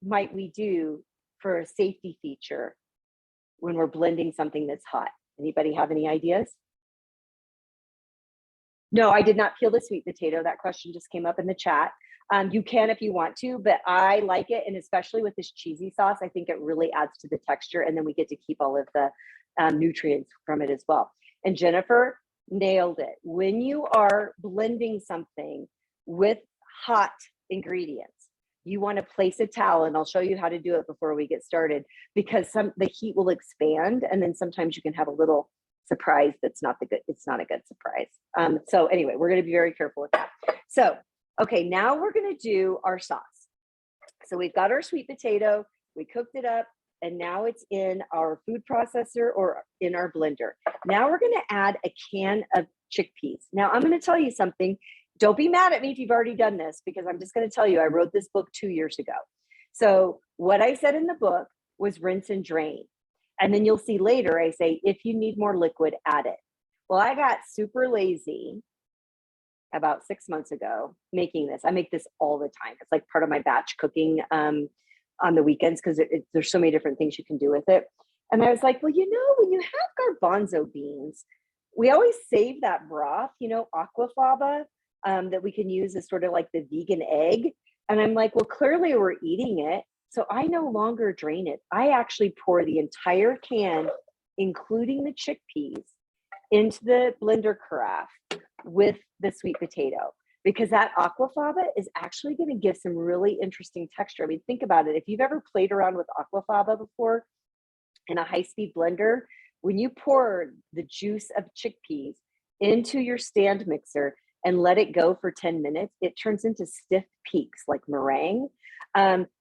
might we do for a safety feature when we're blending something that's hot? Anybody have any ideas? No, I did not peel the sweet potato. That question just came up in the chat. You can if you want to, but I like it. And especially with this cheesy sauce, I think it really adds to the texture. And then we get to keep all of the nutrients from it as well. And Jennifer nailed it. When you are blending something with hot ingredients, you want to place a towel, and I'll show you how to do it before we get started, because the heat will expand, and then sometimes you can have a little surprise that's not the good, it's not a good surprise. So anyway, we're going to be very careful with that. So, okay, now we're going to do our sauce. So we've got our sweet potato, we cooked it up, and now it's in our food processor or in our blender. Now we're going to add a can of chickpeas. Now I'm going to tell you something. Don't be mad at me if you've already done this, because I'm just going to tell you, I wrote this book 2 years ago. So what I said in the book was rinse and drain. And then you'll see later, I say, if you need more liquid, add it. Well, I got super lazy about 6 months ago making this. I make this all the time. It's like part of my batch cooking on the weekends, because there's so many different things you can do with it. And I was like, well, you know, when you have garbanzo beans, we always save that broth, you know, aquafaba, that we can use as sort of like the vegan egg. And I'm like, well, clearly we're eating it. So I no longer drain it. I actually pour the entire can, including the chickpeas, into the blender carafe with the sweet potato, because that aquafaba is actually going to give some really interesting texture. I mean, think about it. If you've ever played around with aquafaba before in a high-speed blender, when you pour the juice of chickpeas into your stand mixer and let it go for 10 minutes, it turns into stiff peaks like meringue.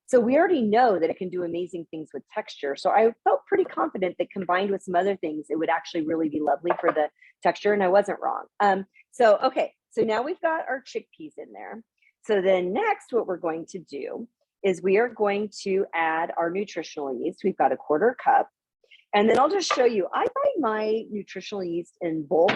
So we already know that it can do amazing things with texture. So I felt pretty confident that combined with some other things, it would actually really be lovely for the texture, and I wasn't wrong. Okay, so now we've got our chickpeas in there. So then next, what we're going to do is we are going to add our nutritional yeast. We've got a 1/4 cup. And then I'll just show you, I buy my nutritional yeast in bulk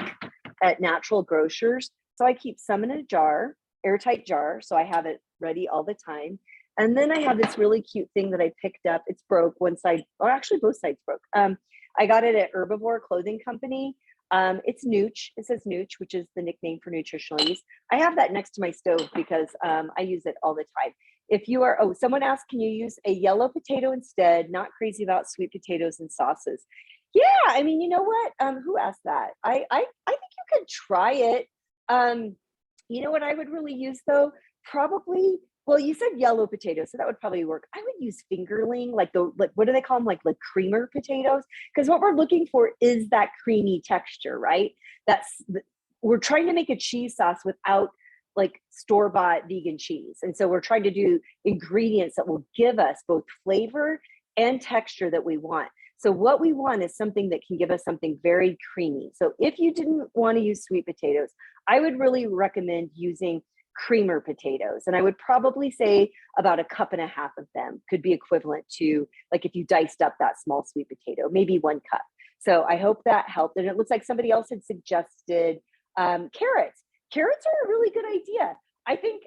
at Natural Grocers. So I keep some in a jar, airtight jar, so I have it ready all the time. And then I have this really cute thing that I picked up. It's broke one side, or actually both sides broke. I got it at Herbivore Clothing Company. It's Nooch. It says Nooch, which is the nickname for nutritional yeast. I have that next to my stove because I use it all the time. if you are, oh, someone asked, can you use a yellow potato instead? Not crazy about sweet potatoes and sauces. Yeah, I mean, you know what? Who asked that? I think you could try it. You know what I would really use though? Probably, well, you said yellow potatoes, so that would probably work. I would use fingerling, like what do they call them? Like creamer potatoes? Because what we're looking for is that creamy texture, right? We're trying to make a cheese sauce without like store-bought vegan cheese. And so we're trying to do ingredients that will give us both flavor and texture that we want. So what we want is something that can give us something very creamy. So if you didn't want to use sweet potatoes, I would really recommend using creamer potatoes. And I would probably say about 1.5 cups of them could be equivalent to, like, if you diced up that small sweet potato, maybe 1 cup. So I hope that helped. And it looks like somebody else had suggested carrots. Carrots are a really good idea. I think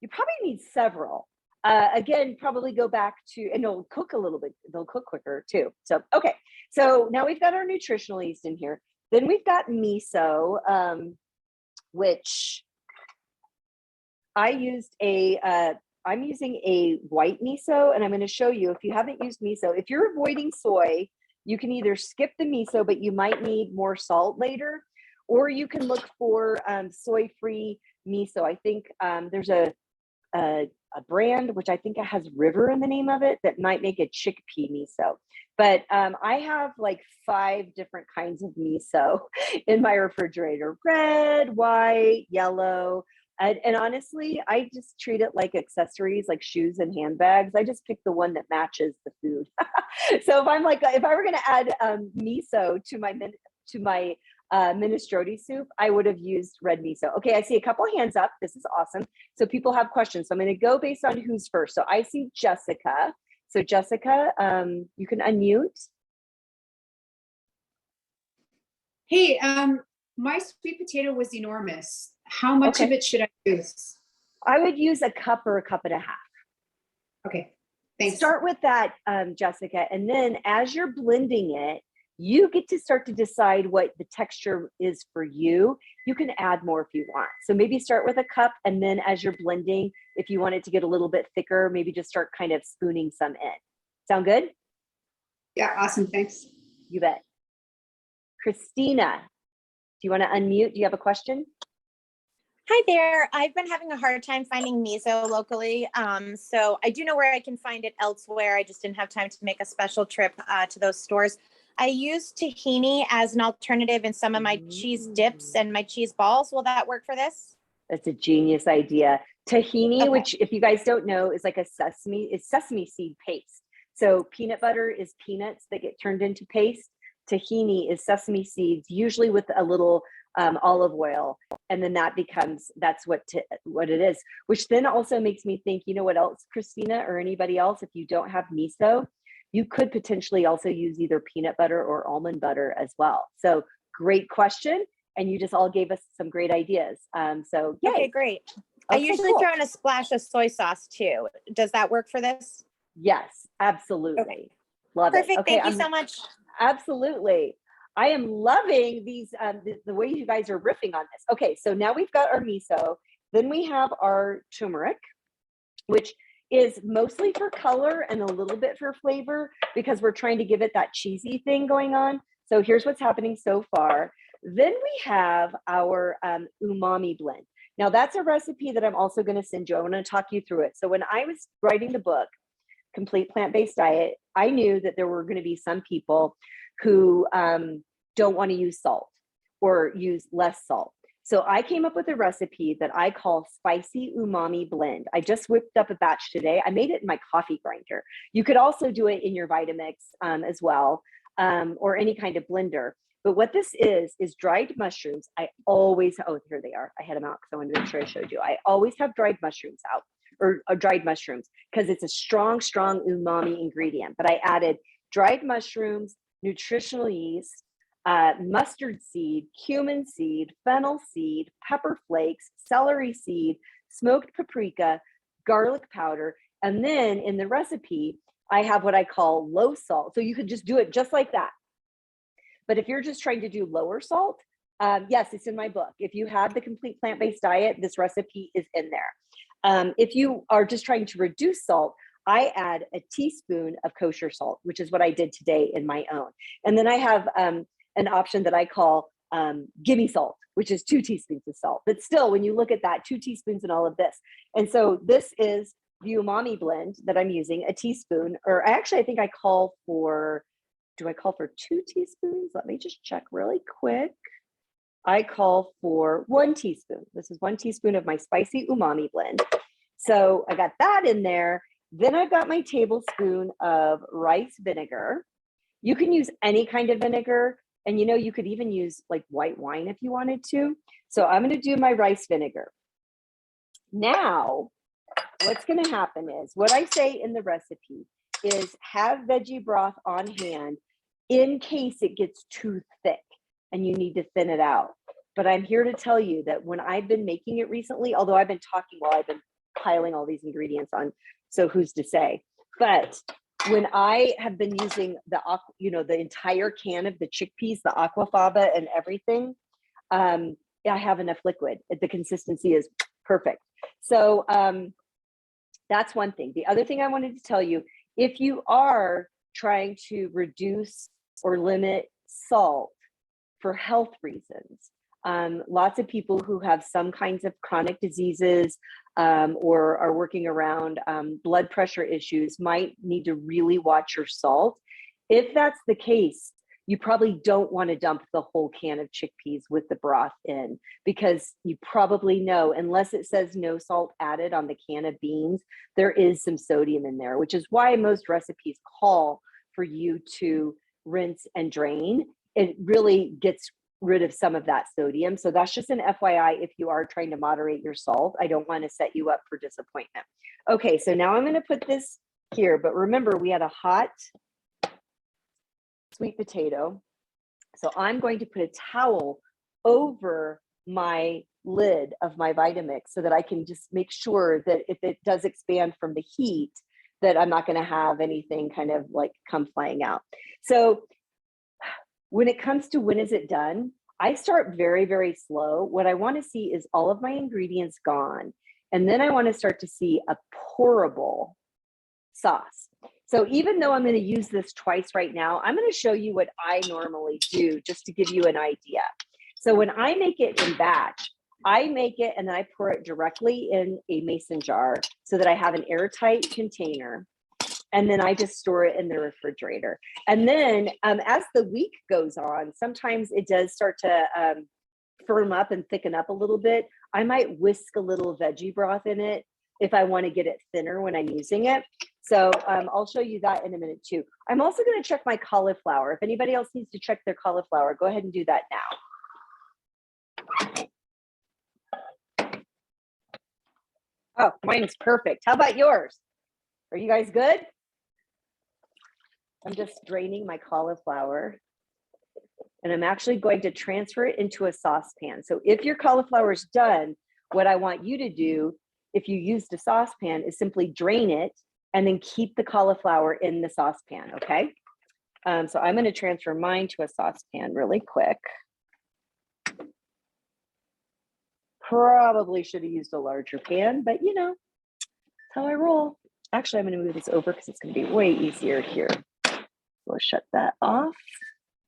you probably need several. Again, probably go back to, and they'll cook a little bit, they'll cook quicker too. So, okay. So now we've got our nutritional yeast in here. Then we've got miso, which I used I'm using a white miso, and I'm going to show you, if you haven't used miso, if you're avoiding soy, you can either skip the miso, but you might need more salt later, or you can look for soy-free miso. I think there's a brand, which I think it has River in the name of it, that might make a chickpea miso. But I have like 5 different kinds of miso in my refrigerator: red, white, yellow. And honestly, I just treat it like accessories, like shoes and handbags. I just pick the one that matches the food. So if I were going to add miso to my minestrone soup, I would have used red miso. Okay, I see a couple hands up. This is awesome. So people have questions. So I'm going to go based on who's first. So I see Jessica. So Jessica, you can unmute. Hey, my sweet potato was enormous. How much of it should I use? I would use 1 cup or 1.5 cups. Okay, thanks. Start with that, Jessica. And then as you're blending it, you get to start to decide what the texture is for you. You can add more if you want. So maybe start with 1 cup, and then as you're blending, if you want it to get a little bit thicker, maybe just start kind of spooning some in. Sound good? Yeah, awesome, thanks. You bet. Christina, do you want to unmute? Do you have a question? Hi there. I've been having a hard time finding miso locally. So I do know where I can find it elsewhere. I just didn't have time to make a special trip to those stores. I use tahini as an alternative in some of my cheese dips and my cheese balls. Will that work for this? That's a genius idea. Tahini, Okay. which if you guys don't know, is like it's sesame seed paste. So peanut butter is peanuts that get turned into paste. Tahini is sesame seeds, usually with a little olive oil. And then that's what it is, which then also makes me think, you know what else, Christina, or anybody else, if you don't have miso, you could potentially also use either peanut butter or almond butter as well. So great question. And you just all gave us some great ideas. So yay. Okay, great. I Okay, usually cool. throw in a splash of soy sauce too. Does that work for this? Yes, absolutely. Okay. Love Perfect. it. Okay, Thank you so much. Absolutely. I am loving these, the way you guys are riffing on this. Okay, so now we've got our miso. Then we have our turmeric, which is mostly for color and a little bit for flavor because we're trying to give it that cheesy thing going on. So here's what's happening so far. Then we have our umami blend. Now that's a recipe that I'm also going to send you. I want to talk you through it. So when I was writing the book, Complete Plant-Based Diet, I knew that there were going to be some people who don't want to use salt or use less salt. So I came up with a recipe that I call Spicy Umami Blend. I just whipped up a batch today. I made it in my coffee grinder. You could also do it in your Vitamix as well, or any kind of blender. But what this is dried mushrooms. I always, oh, here they are. I had them out because I wanted to make sure I showed you. I always have dried mushrooms out, or dried mushrooms, because it's a strong, strong umami ingredient. But I added dried mushrooms, nutritional yeast, mustard seed, cumin seed, fennel seed, pepper flakes, celery seed, smoked paprika, garlic powder. And then in the recipe, I have what I call low salt. So you could just do it just like that. But if you're just trying to do lower salt, yes, it's in my book. If you have the Complete Plant-Based Diet, this recipe is in there. If you are just trying to reduce salt, I add a teaspoon of kosher salt, which is what I did today in my own. And then I have an option that I call gimme salt, which is 2 teaspoons of salt. But still, when you look at that, 2 teaspoons and all of this. And so this is the umami blend that I'm using, a teaspoon, or actually, I think I call for, do I call for 2 teaspoons? Let me just check really quick. I call for 1 teaspoon. This is 1 teaspoon of my spicy umami blend. So I got that in there. Then I've got my tablespoon of rice vinegar. You can use any kind of vinegar. And you know, you could even use like white wine if you wanted to. So I'm going to do my rice vinegar. Now, what's going to happen is what I say in the recipe is have veggie broth on hand in case it gets too thick and you need to thin it out. But I'm here to tell you that when I've been making it recently, although I've been talking while I've been piling all these ingredients on, so who's to say? But when I have been using the entire can of the chickpeas, the aquafaba and everything, I have enough liquid. The consistency is perfect. So that's one thing. The other thing I wanted to tell you, if you are trying to reduce or limit salt for health reasons, lots of people who have some kinds of chronic diseases or are working around blood pressure issues might need to really watch your salt. If that's the case, you probably don't want to dump the whole can of chickpeas with the broth in, because you probably know, unless it says no salt added on the can of beans, there is some sodium in there, which is why most recipes call for you to rinse and drain. It really gets rid of some of that sodium. So that's just an FYI if you are trying to moderate your salt. I don't want to set you up for disappointment. Okay, so now I'm going to put this here, but remember we had a hot sweet potato. So I'm going to put a towel over my lid of my Vitamix so that I can just make sure that if it does expand from the heat, that I'm not going to have anything kind of like come flying out. So when it comes to when is it done, I start very, very slow. What I want to see is all of my ingredients gone. And then I want to start to see a pourable sauce. So even though I'm going to use this twice right now, I'm going to show you what I normally do just to give you an idea. So when I make it in batch, I make it and then I pour it directly in a mason jar so that I have an airtight container. And then I just store it in the refrigerator. And then as the week goes on, sometimes it does start to firm up and thicken up a little bit. I might whisk a little veggie broth in it if I want to get it thinner when I'm using it. So I'll show you that in a minute too. I'm also going to check my cauliflower. If anybody else needs to check their cauliflower, go ahead and do that now. Oh, mine's perfect. How about yours? Are you guys good? I'm just draining my cauliflower and I'm actually going to transfer it into a saucepan. So if your cauliflower is done, what I want you to do, if you used a saucepan, is simply drain it and then keep the cauliflower in the saucepan, okay? So I'm going to transfer mine to a saucepan really quick. Probably should have used a larger pan, but you know, that's how I roll. Actually, I'm going to move this over because it's going to be way easier here. We'll shut that off.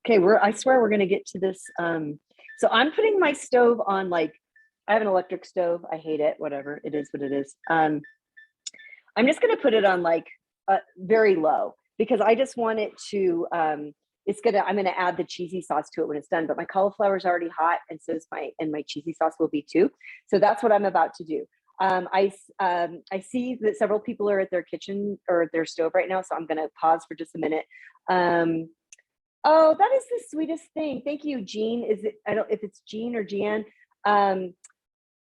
Okay, I swear we're going to get to this. So I'm putting my stove on, like, I have an electric stove. I hate it, whatever. It is what it is. I'm just going to put it on like very low because I just want it to, I'm going to add the cheesy sauce to it when it's done, but my cauliflower is already hot and so is my cheesy sauce will be too. So that's what I'm about to do. I see that several people are at their kitchen or their stove right now, so I'm going to pause for just a minute. Oh, that is the sweetest thing. Thank you, Jean. I don't know if it's Jean or Jan.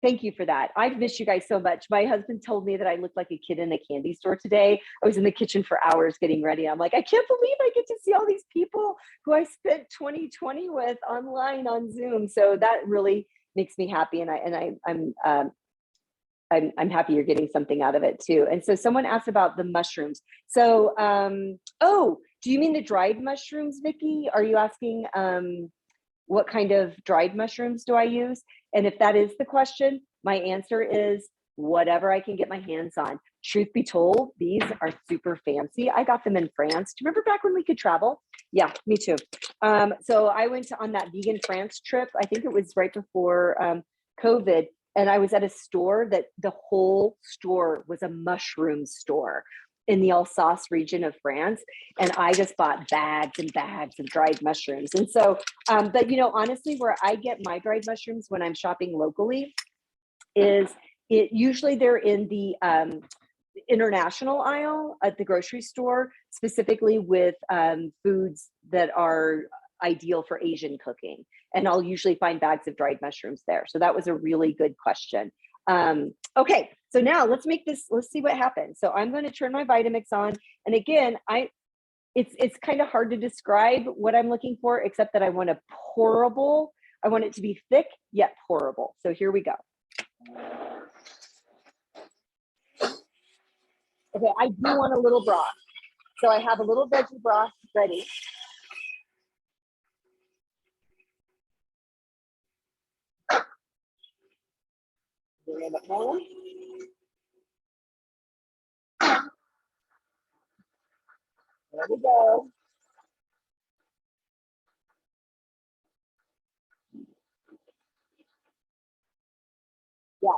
Thank you for that. I've missed you guys so much. My husband told me that I looked like a kid in a candy store today. I was in the kitchen for hours getting ready. I'm like, I can't believe I get to see all these people who I spent 2020 with online on Zoom. So that really makes me happy, and I'm happy you're getting something out of it too. And so someone asked about the mushrooms. So, oh, do you mean the dried mushrooms, Vicki? Are you asking what kind of dried mushrooms do I use? And if that is the question, my answer is whatever I can get my hands on. Truth be told, these are super fancy. I got them in France. Do you remember back when we could travel? Yeah, me too. So I went on that vegan France trip. I think it was right before COVID. And I was at a store that the whole store was a mushroom store in the Alsace region of France. And I just bought bags and bags of dried mushrooms. And so, but you know, honestly, where I get my dried mushrooms when I'm shopping locally is usually they're in the international aisle at the grocery store, specifically with foods that are ideal for Asian cooking. And I'll usually find bags of dried mushrooms there. So that was a really good question. Okay, so now let's see what happens. So I'm going to turn my Vitamix on. And again, it's kind of hard to describe what I'm looking for, except that I want a pourable. I want it to be thick yet pourable. So here we go. Okay, I do want a little broth. So I have a little veggie broth ready. A little bit more. There we go. Yes.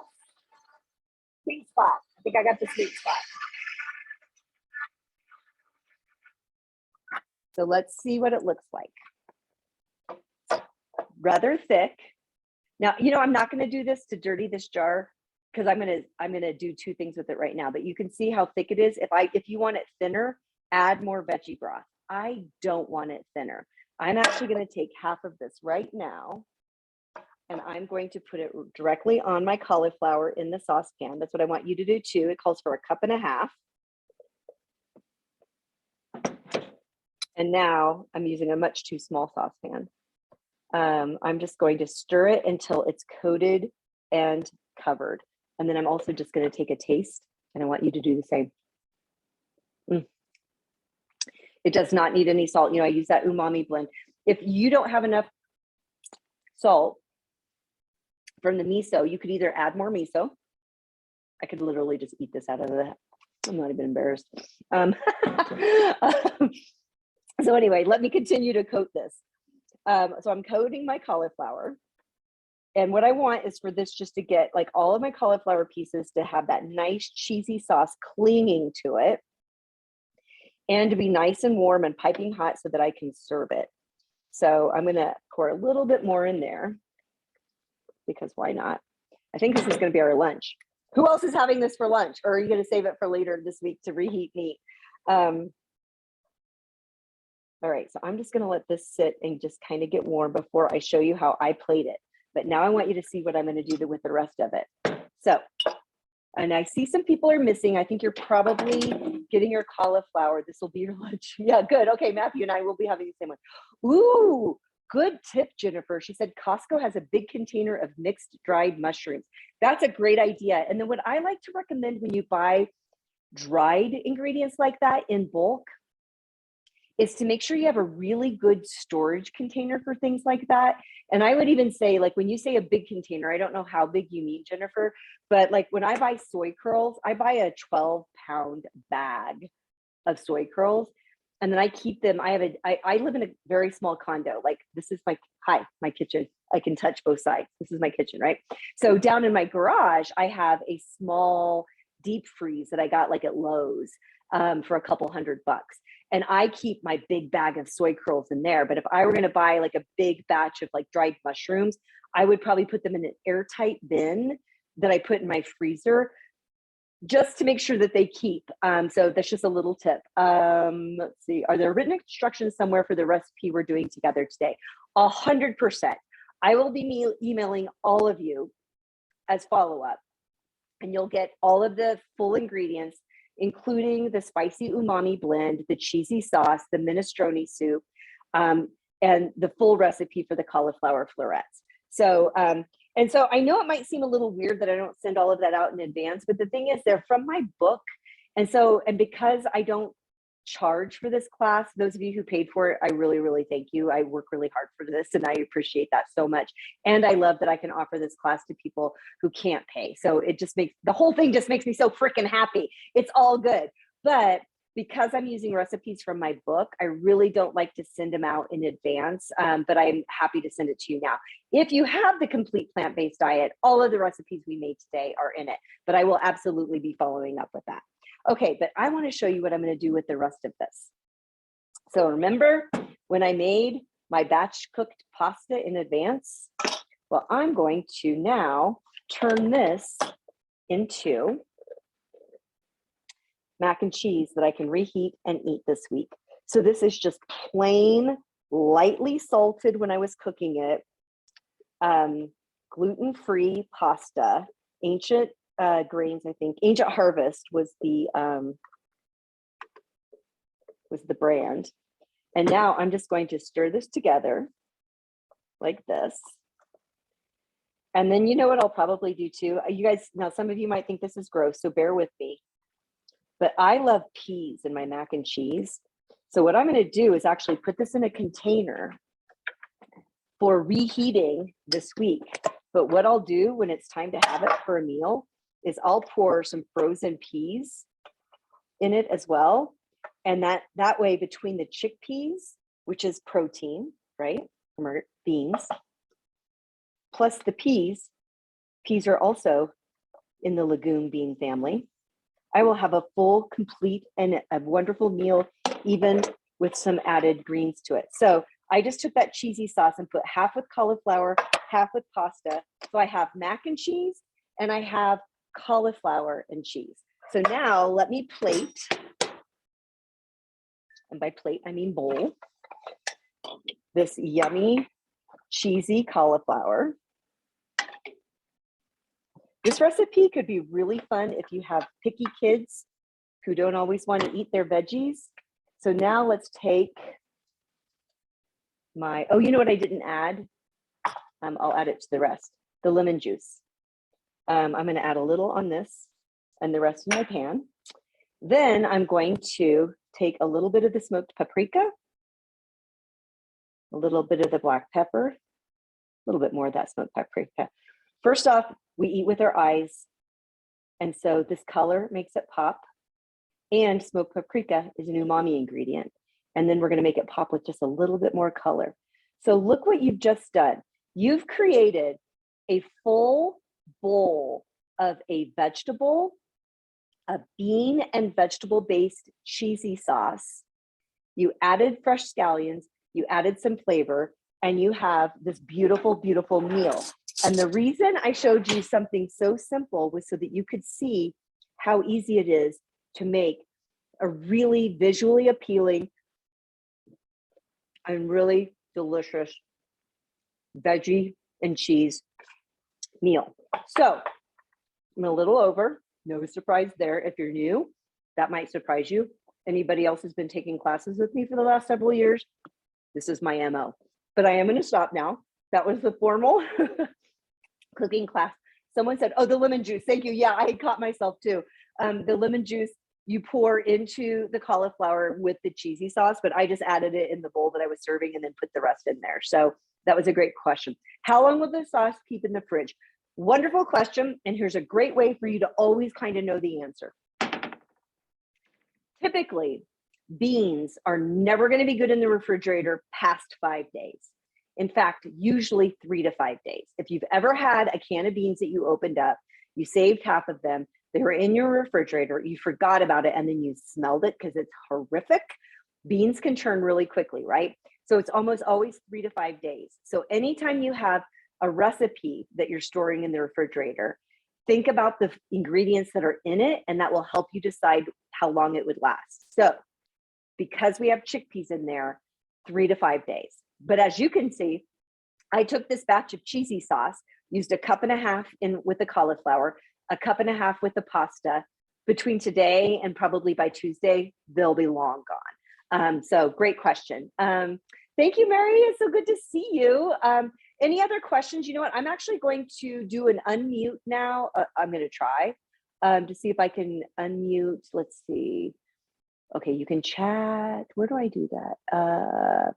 Sweet spot. I think I got the sweet spot. So let's see what it looks like. Rather thick. Now, you know, I'm not going to do this to dirty this jar because I'm going to do two things with it right now, but you can see how thick it is. If you want it thinner, add more veggie broth. I don't want it thinner. I'm actually going to take half of this right now, and I'm going to put it directly on my cauliflower in the saucepan. That's what I want you to do too. It calls for 1.5 cups. And now I'm using a much too small saucepan. I'm just going to stir it until it's coated and covered. And then I'm also just going to take a taste, and I want you to do the same. It does not need any salt. You know, I use that umami blend. If you don't have enough salt from the miso, you could either add more miso. I could literally just eat this out of the, I'm not even embarrassed. So anyway, let me continue to coat this. So I'm coating my cauliflower. And what I want is for this just to get like all of my cauliflower pieces to have that nice cheesy sauce clinging to it, and to be nice and warm and piping hot so that I can serve it. So I'm going to pour a little bit more in there because why not? I think this is going to be our lunch. Who else is having this for lunch, or are you going to save it for later this week to reheat meat? All right, so I'm just going to let this sit and just kind of get warm before I show you how I plate it. But now I want you to see what I'm going to do with the rest of it. So, and I see some people are missing. I think you're probably getting your cauliflower. This will be your lunch. Yeah, good. Okay, Matthew and I will be having the same one. Ooh, good tip, Jennifer. She said Costco has a big container of mixed dried mushrooms. That's a great idea. And then what I like to recommend when you buy dried ingredients like that in bulk is to make sure you have a really good storage container for things like that. And I would even say, like, when you say a big container, I don't know how big you mean, Jennifer, but like when I buy soy curls, I buy a 12-pound bag of soy curls, and then I keep them. I live in a very small condo. Like, this is my kitchen. I can touch both sides. This is my kitchen, right? So down in my garage, I have a small deep freeze that I got like at Lowe's for a couple $100. And I keep my big bag of soy curls in there. But if I were going to buy like a big batch of like dried mushrooms, I would probably put them in an airtight bin that I put in my freezer just to make sure that they keep. So that's just a little tip. Let's see. Are there written instructions somewhere for the recipe we're doing together today? 100%. I will be emailing all of you as follow-up, and you'll get all of the full ingredients, including the spicy umami blend, the cheesy sauce, the minestrone soup, and the full recipe for the cauliflower florets. So, and so I know it might seem a little weird that I don't send all of that out in advance, but the thing is, they're from my book. And so, and because I don't charge for this class. Those of you who paid for it, I really, really thank you. I work really hard for this and I appreciate that so much. And I love that I can offer this class to people who can't pay. So it just makes, the whole thing just makes me so freaking happy. It's all good. But because I'm using recipes from my book, I really don't like to send them out in advance, but I'm happy to send it to you now. If you have the complete plant-based diet, all of the recipes we made today are in it, but I will absolutely be following up with that. Okay, but I want to show you what I'm going to do with the rest of this. So remember when I made my batch cooked pasta in advance? Well, I'm going to now turn this into mac and cheese that I can reheat and eat this week. So this is just plain, lightly salted when I was cooking it, gluten-free pasta, Ancient Grains, I think. Ancient Harvest was the brand. And now I'm just going to stir this together like this. And then you know what I'll probably do too? You guys, now some of you might think this is gross, so bear with me. But I love peas in my mac and cheese. So what I'm going to do is actually put this in a container for reheating this week. But what I'll do when it's time to have it for a meal is I'll pour some frozen peas in it as well. And that way between the chickpeas, which is protein, right, from our beans, plus the peas are also in the legume bean family. I will have a full, complete, and a wonderful meal, even with some added greens to it. So I just took that cheesy sauce and put half with cauliflower, half with pasta. So I have mac and cheese, and I have cauliflower and cheese. So now let me plate, and by plate, I mean bowl, this yummy, cheesy cauliflower. This recipe could be really fun if you have picky kids who don't always want to eat their veggies. So now let's take my, oh, you know what I didn't add? I'll add it to the rest, the lemon juice. I'm going to add a little on this and the rest in my pan. Then I'm going to take a little bit of the smoked paprika, a little bit of the black pepper, a little bit more of that smoked paprika. First off, we eat with our eyes. And so this color makes it pop. And smoked paprika is an umami ingredient. And then we're going to make it pop with just a little bit more color. So look what you've just done. You've created a full bowl of a vegetable, a bean and vegetable-based cheesy sauce. You added fresh scallions, you added some flavor, and you have this beautiful, beautiful meal. And the reason I showed you something so simple was so that you could see how easy it is to make a really visually appealing and really delicious veggie and cheese meal. So I'm a little over, no surprise there. If you're new, that might surprise you. Anybody else has been taking classes with me for the last several years? This is my MO, but I am going to stop now. That was the formal cooking class. Someone said, oh, the lemon juice. Thank you. Yeah, I caught myself too. The lemon juice you pour into the cauliflower with the cheesy sauce, but I just added it in the bowl that I was serving and then put the rest in there. So that was a great question. How long will the sauce keep in the fridge? Wonderful question. And here's a great way for you to always kind of know the answer. Typically, beans are never going to be good in the refrigerator past 5 days. In fact, usually 3 to 5 days. If you've ever had a can of beans that you opened up, you saved half of them, they were in your refrigerator, you forgot about it, and then you smelled it because it's horrific. Beans can turn really quickly, right? So it's almost always 3 to 5 days. So anytime you have a recipe that you're storing in the refrigerator, think about the ingredients that are in it, and that will help you decide how long it would last. So because we have chickpeas in there, 3 to 5 days. But as you can see, I took this batch of cheesy sauce, used 1.5 cups in with the cauliflower, 1.5 cups with the pasta. Between today and probably by Tuesday, they'll be long gone. So great question. Thank you, Mary. It's so good to see you. Any other questions? You know what? I'm actually going to do an unmute now. I'm going to try to see if I can unmute. Let's see. Okay, you can chat. Where do I do that?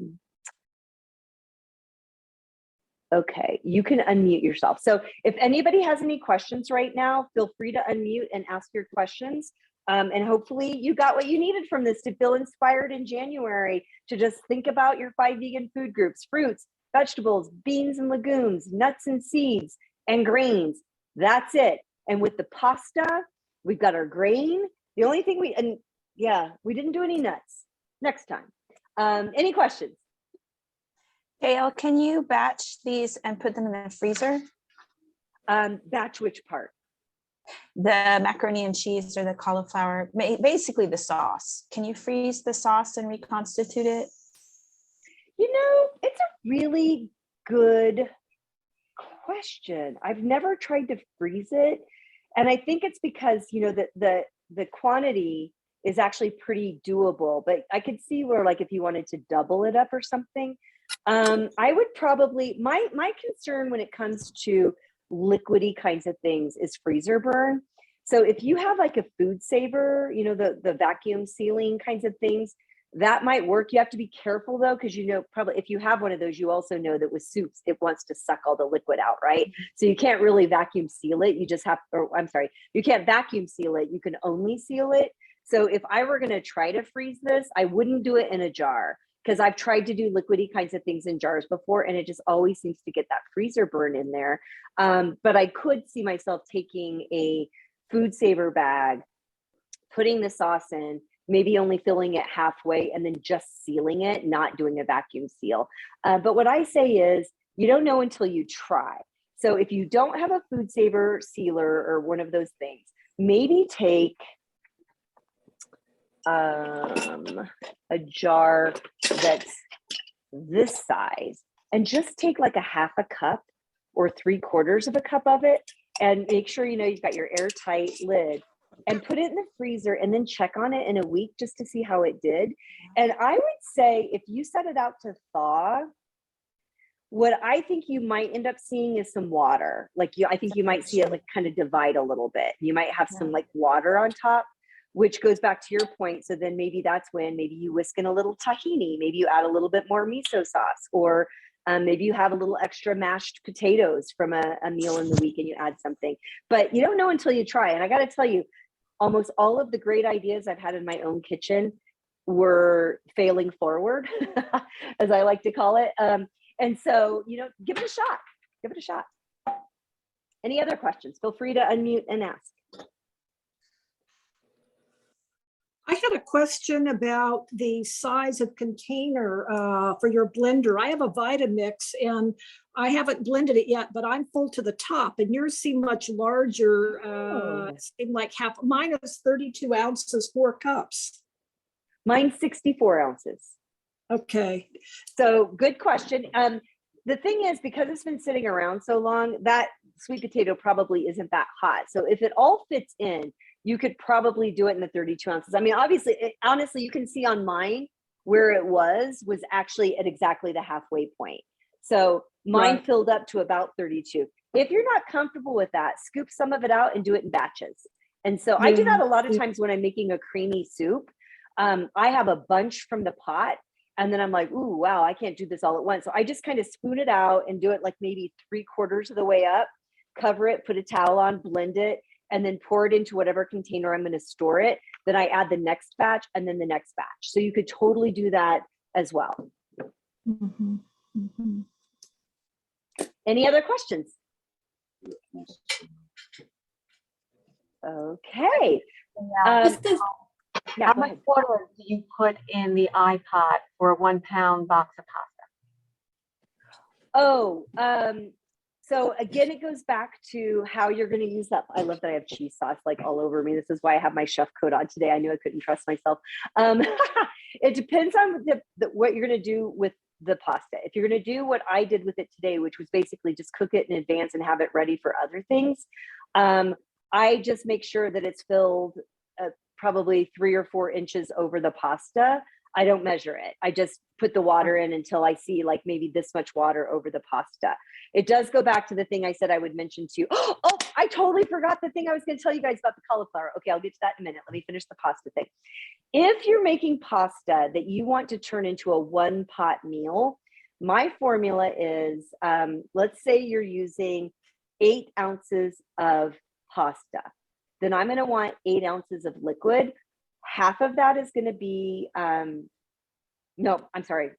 Okay, you can unmute yourself. So if anybody has any questions right now, feel free to unmute and ask your questions. And hopefully you got what you needed from this to feel inspired in January to just think about your 5 vegan food groups: fruits, vegetables, beans and legumes, nuts and seeds, and grains. That's it. And with the pasta, we've got our grain. The only thing we didn't do any nuts. Next time. Any questions? Gail, can you batch these and put them in the freezer? Batch which part? The macaroni and cheese or the cauliflower, basically the sauce. Can you freeze the sauce and reconstitute it? You know, it's a really good question. I've never tried to freeze it. And I think it's because, you know, the quantity is actually pretty doable, but I could see where, like, if you wanted to double it up or something, I would probably, my concern when it comes to liquidy kinds of things is freezer burn. So if you have like a food saver, you know, the vacuum sealing kinds of things, that might work. You have to be careful though, because, you know, probably if you have one of those, you also know that with soups, it wants to suck all the liquid out, right? So you can't really vacuum seal it. You just have, or I'm sorry, you can't vacuum seal it. You can only seal it. So if I were going to try to freeze this, I wouldn't do it in a jar, because I've tried to do liquidy kinds of things in jars before, and it just always seems to get that freezer burn in there. But I could see myself taking a food saver bag, putting the sauce in, maybe only filling it halfway, and then just sealing it, not doing a vacuum seal. But what I say is, you don't know until you try. So if you don't have a food saver sealer or one of those things, maybe take a jar that's this size and just take like a half a cup or 3/4 of a cup of it, and make sure, you know, you've got your airtight lid, and put it in the freezer, and then check on it in a week just to see how it did. And I would say if you set it out to thaw, what I think you might end up seeing is some water. Like, I think you might see it like kind of divide a little bit. You might have some like water on top, which goes back to your point. So then maybe that's when maybe you whisk in a little tahini, maybe you add a little bit more miso sauce, or maybe you have a little extra mashed potatoes from a meal in the week and you add something. But you don't know until you try. And I got to tell you, almost all of the great ideas I've had in my own kitchen were failing forward, as I like to call it. And so, you know, give it a shot. Give it a shot. Any other questions? Feel free to unmute and ask. I had a question about the size of container for your blender. I have a Vitamix and I haven't blended it yet, but I'm full to the top, and yours seem much larger. It seemed like half. Mine is 32 ounces, 4 cups. Mine's 64 ounces. Okay. So good question. The thing is, because it's been sitting around so long, that sweet potato probably isn't that hot. So if it all fits in, you could probably do it in the 32 ounces. I mean, obviously, honestly, you can see on mine where it was actually at exactly the halfway point. So mine filled up to about 32. If you're not comfortable with that, scoop some of it out and do it in batches. And so I do that a lot of times when I'm making a creamy soup. I have a bunch from the pot, and then I'm like, ooh, wow, I can't do this all at once. So I just kind of spoon it out and do it like maybe 3/4 of the way up, cover it, put a towel on, blend it, and then pour it into whatever container I'm going to store it. Then I add the next batch and then the next batch. So you could totally do that as well. Mm-hmm. Mm-hmm. Any other questions? Okay. How much water do you put in the iPod for a 1 pound box of pasta? So again, it goes back to how you're going to use that. I love that I have cheese sauce like all over me. This is why I have my chef coat on today. I knew I couldn't trust myself. It depends on what you're going to do with the pasta. If you're going to do what I did with it today, which was basically just cook it in advance and have it ready for other things, I just make sure that it's filled probably 3 or 4 inches over the pasta. I don't measure it. I just put the water in until I see like maybe this much water over the pasta. It does go back to the thing I said I would mention to you. Oh, I totally forgot the thing I was going to tell you guys about the cauliflower. Okay, I'll get to that in a minute. Let me finish the pasta thing. If you're making pasta that you want to turn into a one pot meal, my formula is, let's say you're using 8 ounces of pasta. Then I'm going to want 8 ounces of liquid. Half of that is going to be, no, I'm sorry.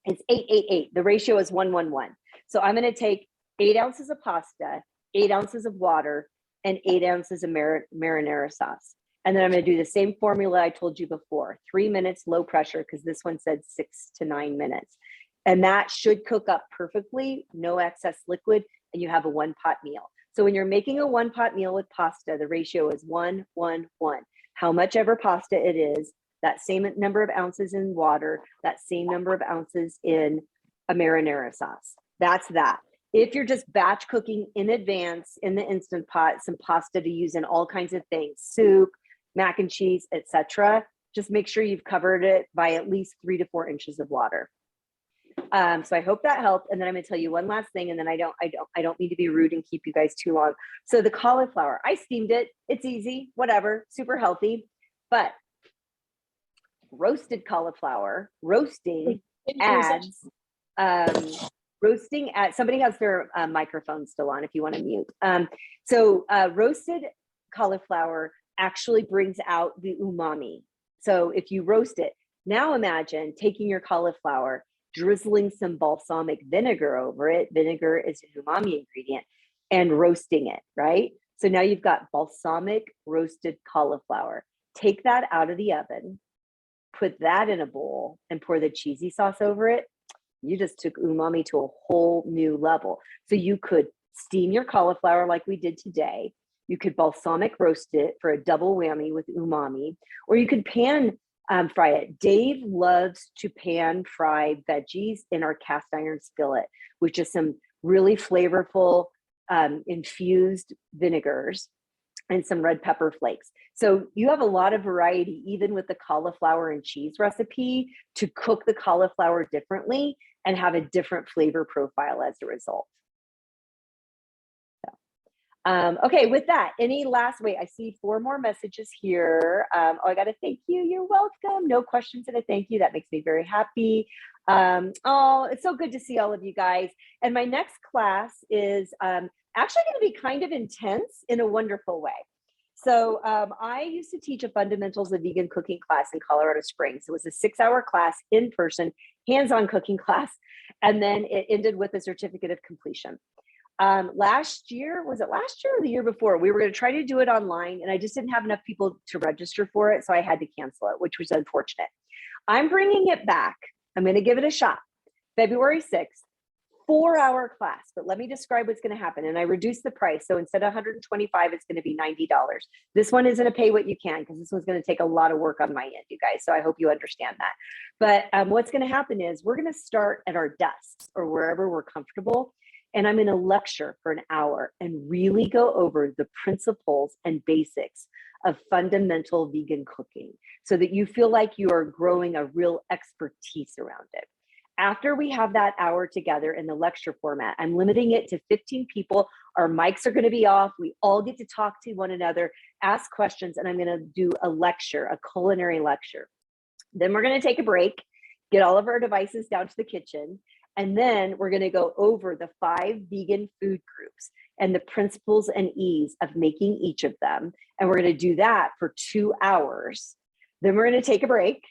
It's 8, 8, 8. The ratio is 1, 1, 1. So I'm going to take 8 ounces of pasta, 8 ounces of water, and 8 ounces of marinara sauce. And then I'm going to do the same formula I told you before, 3 minutes, low pressure, because this one said 6 to 9 minutes. And that should cook up perfectly, no excess liquid, and you have a one pot meal. So when you're making a one pot meal with pasta, the ratio is 1, 1, 1. How much ever pasta it is, that same number of ounces in water, that same number of ounces in a marinara sauce. That's that. If you're just batch cooking in advance in the Instant Pot, some pasta to use in all kinds of things, soup, mac and cheese, etc., just make sure you've covered it by at least 3 to 4 inches of water. So I hope that helped. And then I'm going to tell you one last thing, and then I don't mean to be rude and keep you guys too long. So the cauliflower, I steamed it. It's easy, whatever, super healthy. But roasted cauliflower, roasting adds, somebody has their microphone still on if you want to mute. So roasted cauliflower actually brings out the umami. So if you roast it, now imagine taking your cauliflower, drizzling some balsamic vinegar over it. Vinegar is an umami ingredient, and roasting it, right? So now you've got balsamic roasted cauliflower. Take that out of the oven, put that in a bowl, and pour the cheesy sauce over it. You just took umami to a whole new level. So you could steam your cauliflower like we did today. You could balsamic roast it for a double whammy with umami, or you could pan fry it. Dave loves to pan fry veggies in our cast iron skillet, which is some really flavorful infused vinegars and some red pepper flakes. So you have a lot of variety, even with the cauliflower and cheese recipe, to cook the cauliflower differently and have a different flavor profile as a result. Okay, with that, any last, wait, I see 4 more messages here. Oh, I got to thank you. You're welcome. No questions and a thank you. That makes me very happy. Oh, it's so good to see all of you guys. And my next class is actually going to be kind of intense in a wonderful way. So I used to teach a fundamentals of vegan cooking class in Colorado Springs. It was a 6-hour class in person, hands-on cooking class. And then it ended with a certificate of completion. Last year, was it last year or the year before? We were going to try to do it online, and I just didn't have enough people to register for it. So I had to cancel it, which was unfortunate. I'm bringing it back. I'm going to give it a shot. February 6th, 4-hour class. But let me describe what's going to happen. And I reduced the price. So instead of $125, it's going to be $90. This one isn't a pay what you can, because this one's going to take a lot of work on my end, you guys. So I hope you understand that. But what's going to happen is we're going to start at our desks or wherever we're comfortable. And I'm going to lecture for an hour and really go over the principles and basics of fundamental vegan cooking so that you feel like you are growing a real expertise around it. After we have that hour together in the lecture format, I'm limiting it to 15 people. Our mics are going to be off. We all get to talk to one another, ask questions, and I'm going to do a lecture, a culinary lecture. Then we're going to take a break, get all of our devices down to the kitchen. And then we're going to go over the 5 vegan food groups and the principles and ease of making each of them. And we're going to do that for 2 hours. Then we're going to take a break.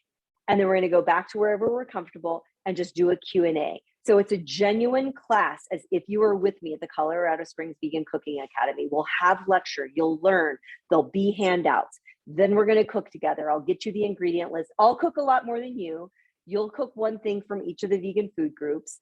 And then we're going to go back to wherever we're comfortable and just do a Q&A. So it's a genuine class, as if you were with me at the Colorado Springs Vegan Cooking Academy. We'll have lecture. You'll learn. There'll be handouts. Then we're going to cook together. I'll get you the ingredient list. I'll cook a lot more than you. You'll cook one thing from each of the vegan food groups,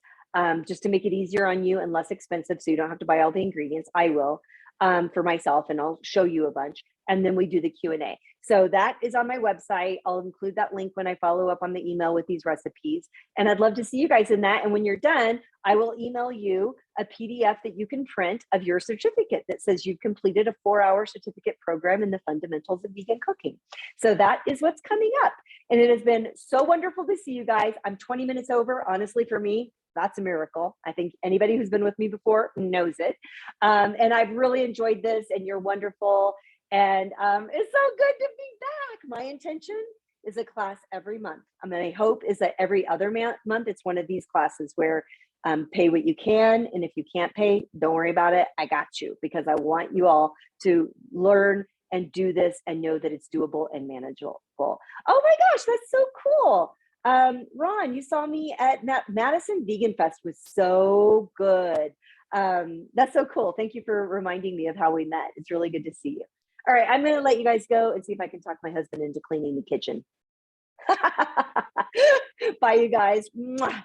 just to make it easier on you and less expensive so you don't have to buy all the ingredients. I will for myself, and I'll show you a bunch. And then we do the Q&A. So that is on my website. I'll include that link when I follow up on the email with these recipes. And I'd love to see you guys in that. And when you're done, I will email you a PDF that you can print of your certificate that says you've completed a 4-hour certificate program in the fundamentals of vegan cooking. So that is what's coming up. And it has been so wonderful to see you guys. I'm 20 minutes over. Honestly, for me, that's a miracle. I think anybody who's been with me before knows it. And I've really enjoyed this, and you're wonderful. And it's so good to be back. My intention is a class every month. My hope is that every other month, it's one of these classes where pay what you can. And if you can't pay, don't worry about it. I got you, because I want you all to learn and do this and know that it's doable and manageable. Oh my gosh, that's so cool. Ron, you saw me at Madison Vegan Fest, was so good. That's so cool. Thank you for reminding me of how we met. It's really good to see you. All right, I'm going to let you guys go and see if I can talk my husband into cleaning the kitchen. Bye, you guys. Mwah.